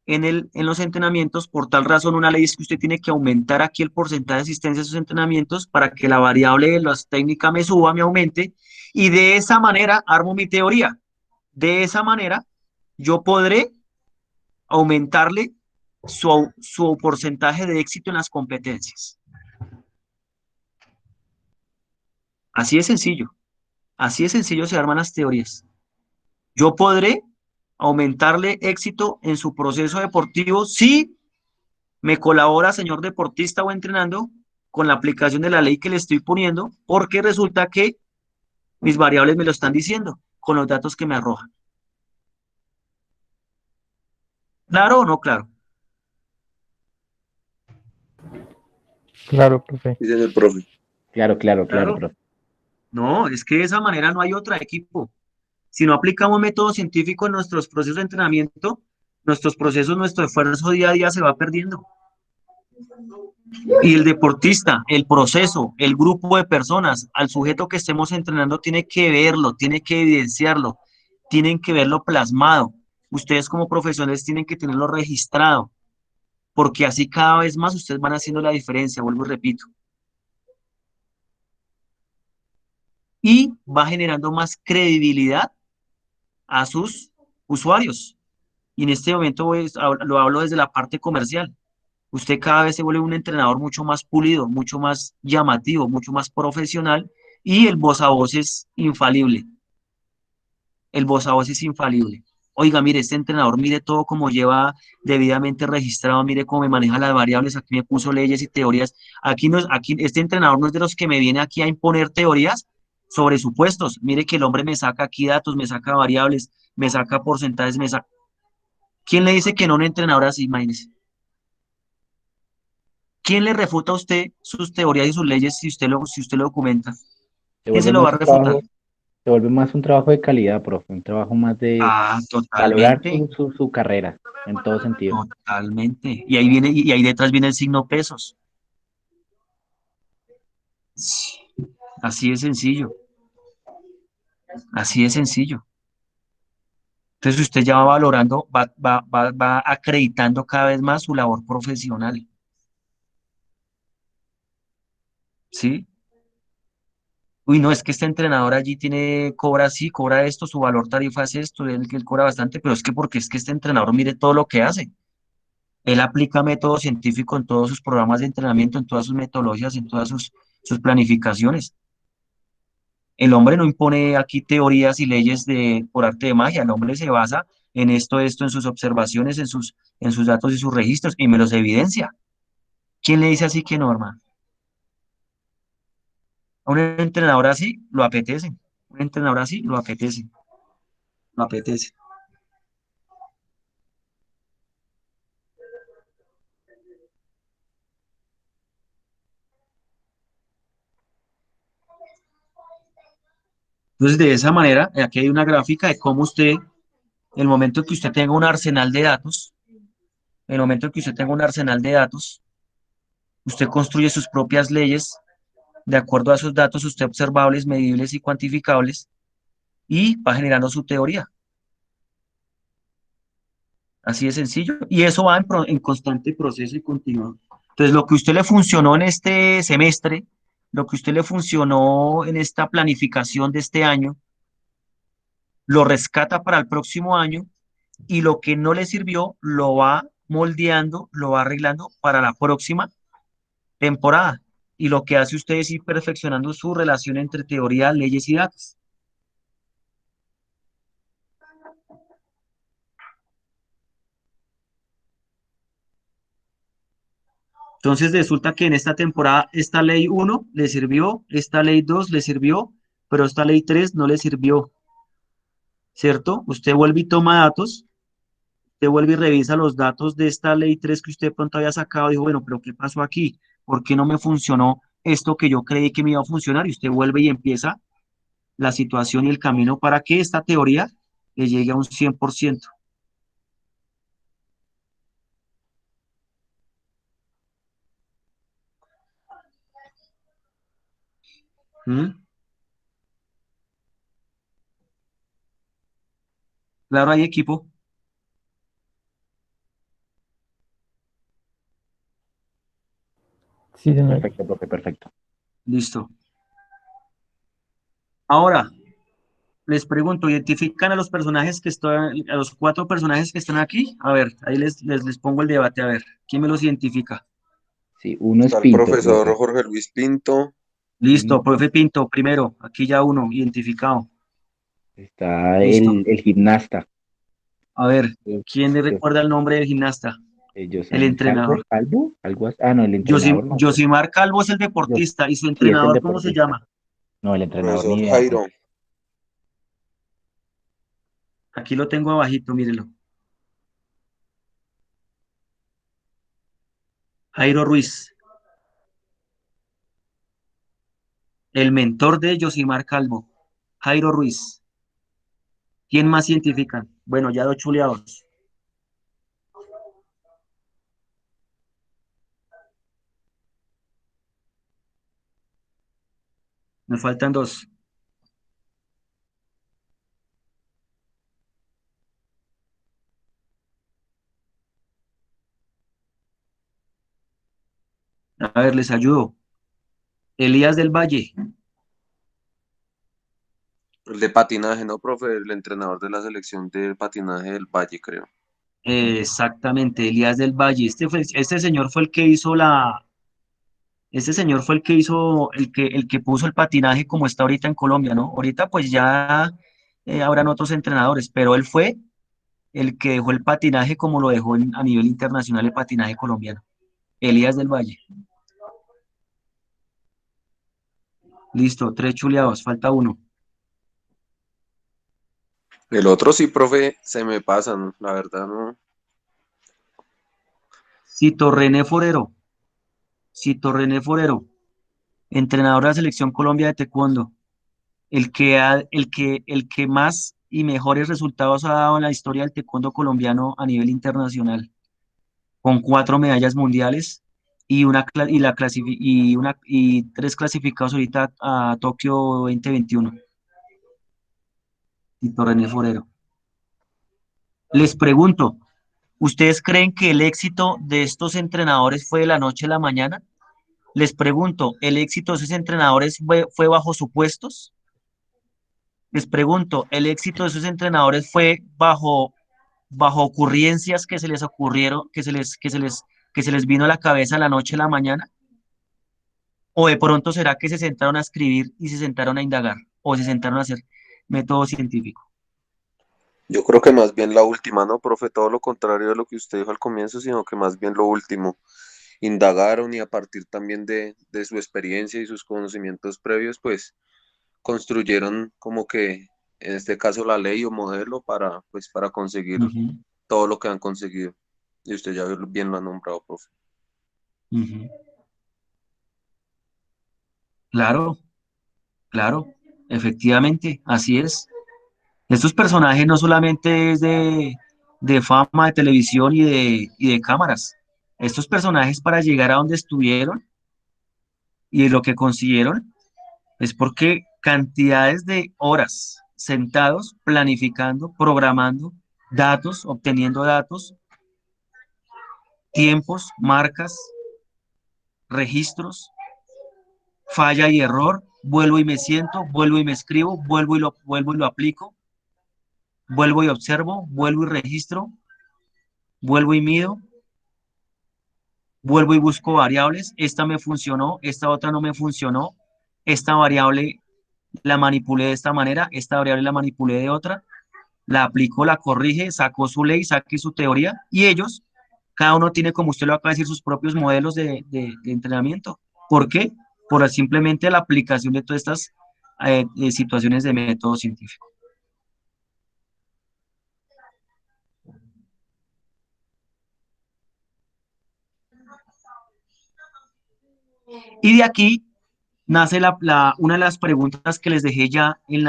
en los entrenamientos. Por tal razón, una ley es que usted tiene que aumentar aquí el porcentaje de asistencia a sus entrenamientos para que la variable de las técnicas me suba, me aumente, y de esa manera armo mi teoría. De esa manera, yo podré aumentarle su porcentaje de éxito en las competencias. Así de sencillo. Así de sencillo se arman las teorías. Yo podré aumentarle éxito en su proceso deportivo si me colabora, señor deportista o entrenando, con la aplicación de la ley que le estoy poniendo, porque resulta que mis variables me lo están diciendo con los datos que me arrojan. ¿Claro o no claro? Claro, profe. Dice el profe. Claro, Claro. profe. No, es que de esa manera no hay otra, equipo. Si no aplicamos método científico en nuestros procesos de entrenamiento, nuestros procesos, nuestro esfuerzo día a día se va perdiendo. Y el deportista, el proceso, el grupo de personas, al sujeto que estemos entrenando tiene que verlo, tiene que evidenciarlo, tienen que verlo plasmado. Ustedes como profesores tienen que tenerlo registrado, porque así cada vez más ustedes van haciendo la diferencia, vuelvo y repito. Y va generando más credibilidad a sus usuarios. Y en este momento lo hablo desde la parte comercial. Usted cada vez se vuelve un entrenador mucho más pulido, mucho más llamativo, mucho más profesional, y el voz a voz es infalible. El voz a voz es infalible. Oiga, mire, este entrenador, mire todo como lleva debidamente registrado, mire cómo me maneja las variables, aquí me puso leyes y teorías. Aquí este entrenador no es de los que me viene aquí a imponer teorías sobre supuestos. Mire que el hombre me saca aquí datos, me saca variables, me saca porcentajes, me saca. ¿Quién le dice que no un entrenador así, imagínese? ¿Quién le refuta a usted sus teorías y sus leyes si usted lo documenta? ¿Quién se lo va a refutar? Se vuelve más un trabajo de calidad, profe, un trabajo más de valorar Totalmente. su carrera en todo sentido. Totalmente. Y ahí viene, y ahí detrás viene el signo pesos. Así de sencillo. Así de sencillo. Entonces usted ya va valorando, va acreditando cada vez más su labor profesional. ¿Sí? Uy, no, es que este entrenador allí cobra así, cobra esto, su valor tarifa es esto, él cobra bastante, pero es que porque es que este entrenador mire todo lo que hace. Él aplica método científico en todos sus programas de entrenamiento, en todas sus metodologías, en todas sus planificaciones. El hombre no impone aquí teorías y leyes por arte de magia, el hombre se basa en esto, en sus observaciones, en sus datos y sus registros, y me los evidencia. ¿Quién le dice así que no, hermano? A un entrenador así lo apetece. Un entrenador así lo apetece. Lo apetece. Entonces, de esa manera, aquí hay una gráfica de cómo usted, el momento que usted tenga un arsenal de datos, el momento que usted tenga un arsenal de datos, usted construye sus propias leyes de acuerdo a esos datos usted observables, medibles y cuantificables, y va generando su teoría. Así de sencillo. Y eso va en constante proceso y continuo. Entonces, lo que a usted le funcionó en este semestre, lo que a usted le funcionó en esta planificación de este año, lo rescata para el próximo año, y lo que no le sirvió lo va moldeando, lo va arreglando para la próxima temporada. Y lo que hace usted es ir perfeccionando su relación entre teoría, leyes y datos. Entonces resulta que en esta temporada esta ley 1 le sirvió, esta ley 2 le sirvió, pero esta ley 3 no le sirvió, ¿cierto? Usted vuelve y toma datos, usted vuelve y revisa los datos de esta ley 3 que usted de pronto había sacado, dijo, bueno, pero ¿qué pasó aquí? ¿Por qué no me funcionó esto que yo creí que me iba a funcionar? Y usted vuelve y empieza la situación y el camino para que esta teoría le llegue a un 100%. ¿Mm? Claro, hay equipo. Sí, señor. Perfecto, profe, perfecto. Listo. Ahora, les pregunto, ¿identifican a los personajes que están, a los 4 personajes que están aquí? A ver, ahí les pongo el debate, a ver, ¿quién me los identifica? Sí, uno es Está el Pinto, profesor profe. Jorge Luis Pinto, Listo, profe Pinto, primero, aquí ya uno, identificado. Está Listo. el gimnasta. A ver, Eh, ¿quién le Yo- recuerda el nombre del gimnasta? El Yosamir entrenador. Calvo, algo así. Ah, no, el entrenador no. Yosimar Calvo es el Yo- deportista, ¿y su sí, es el entrenador cómo se deportista. llama? No, el entrenador profesor ni idea, profe. Jairo, Aquí lo tengo abajito, mírelo. Jairo Ruiz, el mentor de Yosimar Calvo. Jairo Ruiz. ¿Quién más identifican? Bueno, ya 2 chuleados. Me faltan 2. A ver, les ayudo. Elías del Valle. el de patinaje, ¿no, profe? El entrenador de la selección de patinaje del Valle, creo. Exactamente, Elías del Valle. Este señor fue el que hizo este señor fue el que hizo, el que puso el patinaje como está ahorita en Colombia, ¿no? Ahorita pues ya habrán otros entrenadores, pero él fue el que dejó el patinaje como lo dejó a nivel internacional el patinaje colombiano. Elías del Valle. Listo, 3 chuleados, falta uno. El otro sí, profe, se me pasan, la verdad, ¿no? Cito René Forero. Cito René Forero, entrenador de la Selección Colombia de Taekwondo. El que más y mejores resultados ha dado en la historia del taekwondo colombiano a nivel internacional, con 4 medallas mundiales y 3 clasificados ahorita a Tokio 2021. Tito René Forero. Les pregunto, ¿ustedes creen que el éxito de estos entrenadores fue de la noche a la mañana? Les pregunto, ¿el éxito de esos entrenadores fue bajo supuestos? Les pregunto, ¿el éxito de esos entrenadores fue bajo ocurrencias que se les ocurrieron, que se les vino a la cabeza la noche a la mañana? ¿O de pronto será que se sentaron a escribir y se sentaron a indagar? ¿O se sentaron a hacer método científico? Yo creo que más bien la última, ¿no, profe? Todo lo contrario de lo que usted dijo al comienzo, sino que más bien lo último. Indagaron y a partir también de su experiencia y sus conocimientos previos, pues construyeron como que, en este caso, la ley o modelo para, pues, para conseguir Ujú, todo lo que han conseguido. Y usted ya bien lo ha nombrado, profe. ujú. Claro, claro, efectivamente, así es. Estos personajes no solamente es de fama, de televisión y de cámaras. Estos personajes para llegar a donde estuvieron y lo que consiguieron es porque cantidades de horas sentados, planificando, programando, datos, obteniendo datos, tiempos, marcas, registros, falla y error, vuelvo y me siento, vuelvo y me escribo, vuelvo y lo aplico, vuelvo y observo, vuelvo y registro, vuelvo y mido, vuelvo y busco variables, esta me funcionó, esta otra no me funcionó, esta variable la manipulé de esta manera, esta variable la manipulé de otra, la aplicó, la corrige, sacó su ley, saque su teoría, y ellos Cada uno tiene, como usted lo acaba de decir, sus propios modelos de entrenamiento. ¿Por qué? Por simplemente la aplicación de todas estas situaciones de método científico. Y de aquí nace una de las preguntas que les dejé ya en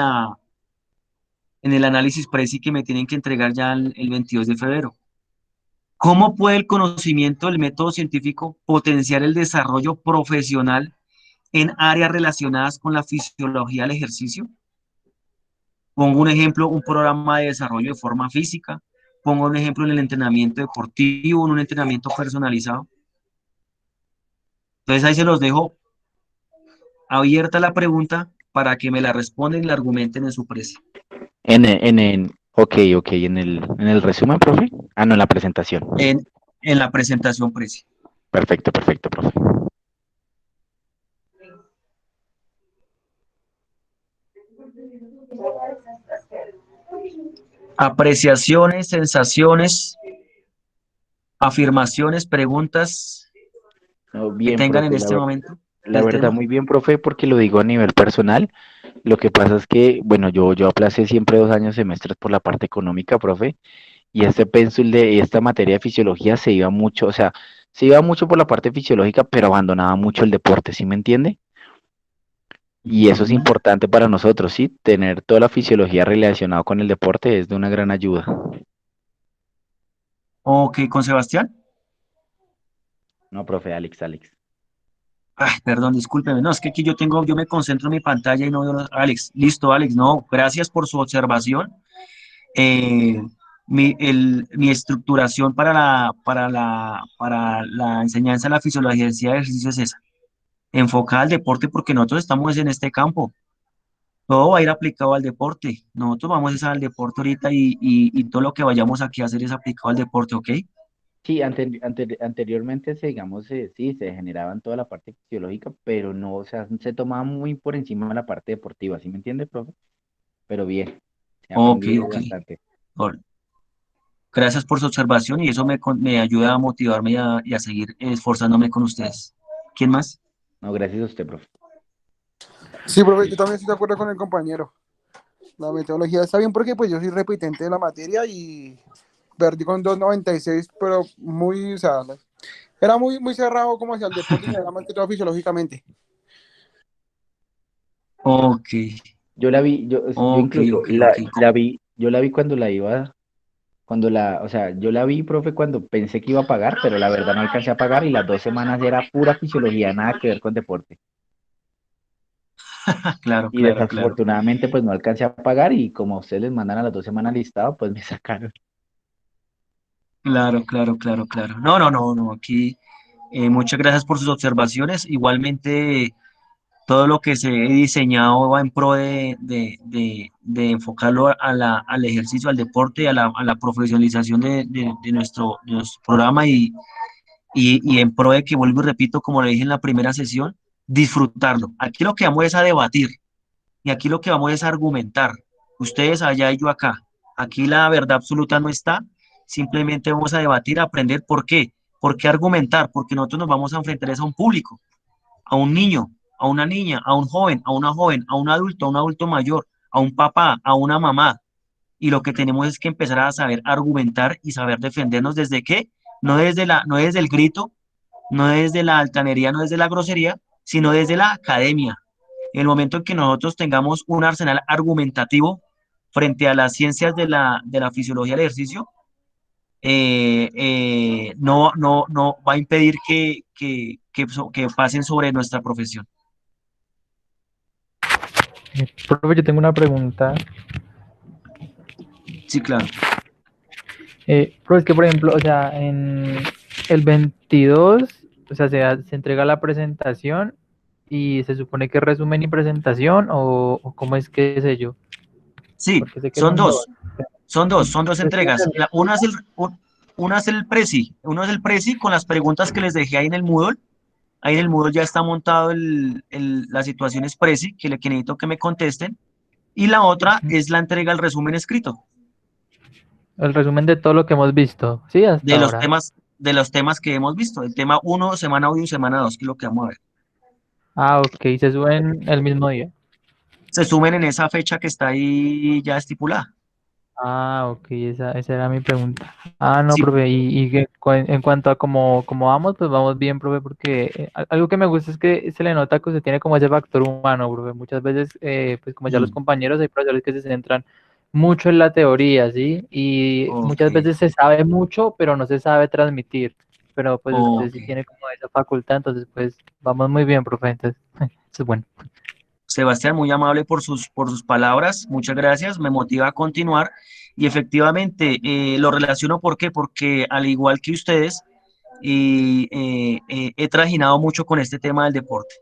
el análisis Prezi que me tienen que entregar ya el 22 de febrero. ¿Cómo puede el conocimiento del método científico potenciar el desarrollo profesional en áreas relacionadas con la fisiología del ejercicio? Pongo un ejemplo, un programa de desarrollo de forma física. Pongo un ejemplo en el entrenamiento deportivo, en un entrenamiento personalizado. Entonces ahí se los dejo abierta la pregunta para que me la respondan y la argumenten en su precio. Ok, en el resumen, profe. No, en la presentación. En la presentación precio. Perfecto, profe. Apreciaciones, sensaciones, afirmaciones, preguntas No, que bien, tengan profe, en este momento la del verdad tema. muy bien, profe, porque lo digo a nivel personal. Lo que pasa es que, bueno, yo aplacé siempre 2 años semestres por la parte económica, profe, y este pénsul de esta materia de fisiología se iba mucho, o sea, se iba mucho por la parte fisiológica, pero abandonaba mucho el deporte, ¿sí me entiende? Y eso es importante para nosotros, ¿sí? Tener toda la fisiología relacionada con el deporte es de una gran ayuda. Ok, con Sebastián. No, profe, Alex. Perdón, discúlpeme. No, es que aquí yo me concentro en mi pantalla y no veo Alex. Listo, Alex. No, gracias por su observación. Eh, mi estructuración para la enseñanza de la fisiología de ejercicio es esa. Enfocada al deporte porque nosotros estamos en este campo. Todo va a ir aplicado al deporte. Nosotros vamos al deporte ahorita y todo lo que vayamos aquí a hacer es aplicado al deporte, ¿ok? Sí, anteriormente, digamos, sí, se generaba en toda la parte fisiológica, pero no, o sea, se tomaba muy por encima de la parte deportiva, ¿sí me entiende, profe? Pero bien, se ha Ok, aprendido ok. bastante. Bueno, gracias por su observación y eso me ayuda a motivarme y a seguir esforzándome con ustedes. ¿Quién más? No, gracias a usted, profe. Sí, profe, yo también estoy de acuerdo con el compañero. La metodología está bien porque pues yo soy repitente de la materia y perdí con 2.96, pero muy, o sea, era muy cerrado como hacia el deporte y era más que todo fisiológicamente. Ok, Yo la vi, yo ok, incluso ok, ok. yo la vi o sea, yo la vi, profe, cuando pensé que iba a pagar, pero la verdad no alcancé a pagar y las 2 semanas era pura fisiología, nada que ver con deporte. Claro, Y claro, claro. desafortunadamente, pues no alcancé a pagar y como a ustedes les mandan a las 2 semanas listado, pues me sacaron. Claro, claro, claro, claro. No, no, no, no. Aquí, muchas gracias por sus observaciones. Igualmente, todo lo que se he diseñado va en pro de enfocarlo al ejercicio, al deporte, a la profesionalización de nuestro programa y en pro de que, vuelvo y repito, como le dije en la primera sesión, disfrutarlo. Aquí lo que vamos es a debatir y aquí lo que vamos es a argumentar. Ustedes allá y yo acá. Aquí la verdad absoluta no está. Simplemente vamos a debatir, a aprender por qué. ¿Por qué argumentar? Porque nosotros nos vamos a enfrentar a un público, a un niño, a una niña, a un joven, a un adulto mayor, a un papá, a una mamá. Y lo que tenemos es que empezar a saber argumentar y saber defendernos desde qué, no desde el grito, no desde la altanería, no desde la grosería, sino desde la academia. En el momento en que nosotros tengamos un arsenal argumentativo frente a las ciencias de la fisiología del ejercicio, no va a impedir que pasen sobre nuestra profesión. Profe, yo tengo una pregunta. Sí, claro. Profe, es que por ejemplo, o sea, en el 22, o sea, se entrega la presentación y se supone que resumen y presentación o cómo es que es ello. Sí, Porque sé que son dos. son dos entregas. Una es el Prezi, uno es el Prezi con las preguntas que les dejé ahí en el Moodle. Ahí en el Moodle ya está montado la situación es Prezi, que necesito que me contesten. Y la otra es la entrega del resumen escrito. El resumen de todo lo que hemos visto, ¿sí? Hasta De los ahora. temas, de los temas que hemos visto, el tema 1, semana 1 y semana 2, que es lo que vamos a ver. Ah, ok, se suben el mismo día. Se sumen en esa fecha que está ahí ya estipulada. Ah, ok, esa era mi pregunta. Ah, no, Sí, profe, en cuanto a cómo vamos, pues vamos bien, profe, porque algo que me gusta es que se le nota que usted tiene como ese factor humano, profe. Muchas veces, pues como ya los mm, compañeros, hay profesores que se centran mucho en la teoría, ¿sí? Y ok, muchas veces se sabe mucho, pero no se sabe transmitir. Pero pues usted ok. sí tiene como esa facultad, entonces pues vamos muy bien, profe, entonces eso es bueno. Sebastián, muy amable por sus palabras, muchas gracias, me motiva a continuar y efectivamente lo relaciono, ¿por qué? Porque al igual que ustedes, he trajinado mucho con este tema del deporte.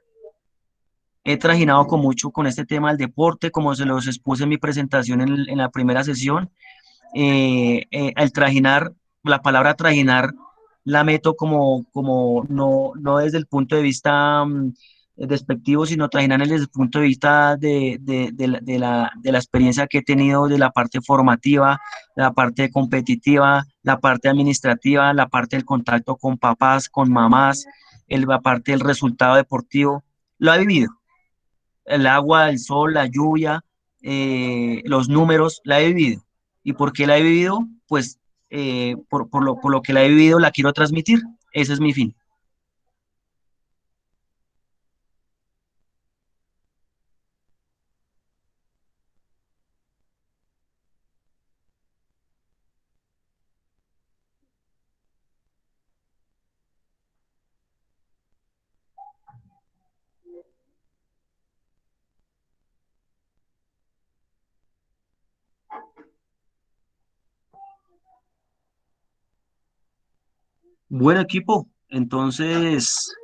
He trajinado con mucho con este tema del deporte, como se los expuse en mi presentación en la primera sesión. Al trajinar, la palabra trajinar la meto como no desde el punto de vista despectivo, sino trajinar desde el punto de vista de la experiencia que he tenido, de la parte formativa, la parte competitiva, la parte administrativa, la parte del contacto con papás, con mamás, la parte del resultado deportivo. Lo he vivido. El agua, el sol, la lluvia, los números, la he vivido. ¿Y por qué la he vivido? Pues por lo que la he vivido, la quiero transmitir. Ese es mi fin. Buen equipo. Entonces,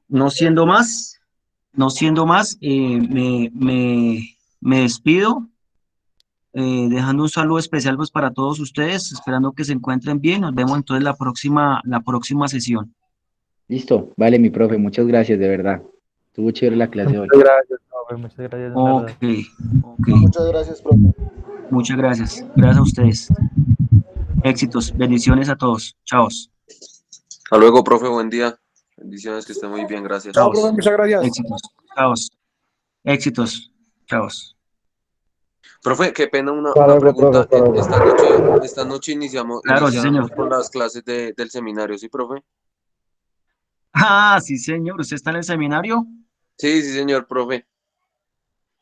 no siendo más, no siendo más, me despido, dejando un saludo especial pues para todos ustedes, esperando que se encuentren bien. Nos vemos entonces la próxima sesión. Listo, vale, mi profe, muchas gracias, de verdad. Estuvo chévere la clase Muchas hoy. gracias, profe, muchas gracias, en Ok, verdad. ok. Muchas gracias, profe. Muchas gracias. Gracias a ustedes. Éxitos. Bendiciones a todos. Chao. Hasta luego, profe, buen día. Bendiciones, que esté muy bien, gracias. Chao, Chao. profe, muchas gracias. Éxitos. Chao. Éxitos. Chao. Profe, qué pena Hasta una luego, profe, pregunta. hasta luego. Esta noche Claro, sí, señor. iniciamos con las clases del seminario, ¿sí, profe? Ah, sí, señor. ¿Usted está en el seminario? Sí, sí, señor, profe.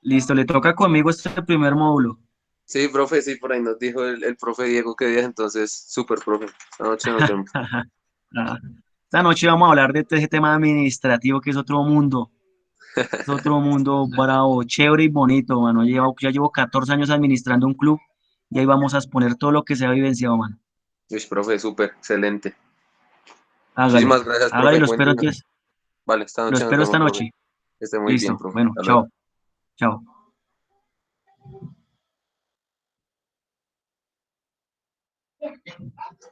Listo, le toca conmigo este primer módulo. Sí, profe, sí, por ahí nos dijo el profe Diego que día, entonces, súper, profe. Esta noche nos vemos. Ah, esta noche vamos a hablar de ese tema administrativo que es otro mundo. Es otro mundo bravo, chévere y bonito, mano. Ya llevo 14 años administrando un club y ahí vamos a exponer todo lo que se ha vivenciado, mano. Uy, profe, súper, excelente. Hágale, Muchísimas gracias, hágale, profe. lo Buen espero día. entonces. Vale, esta Lo noche nos espero esta vemos, profe. noche. Que esté muy bien, Listo. profe. Bueno, Hasta luego. chao. Chao.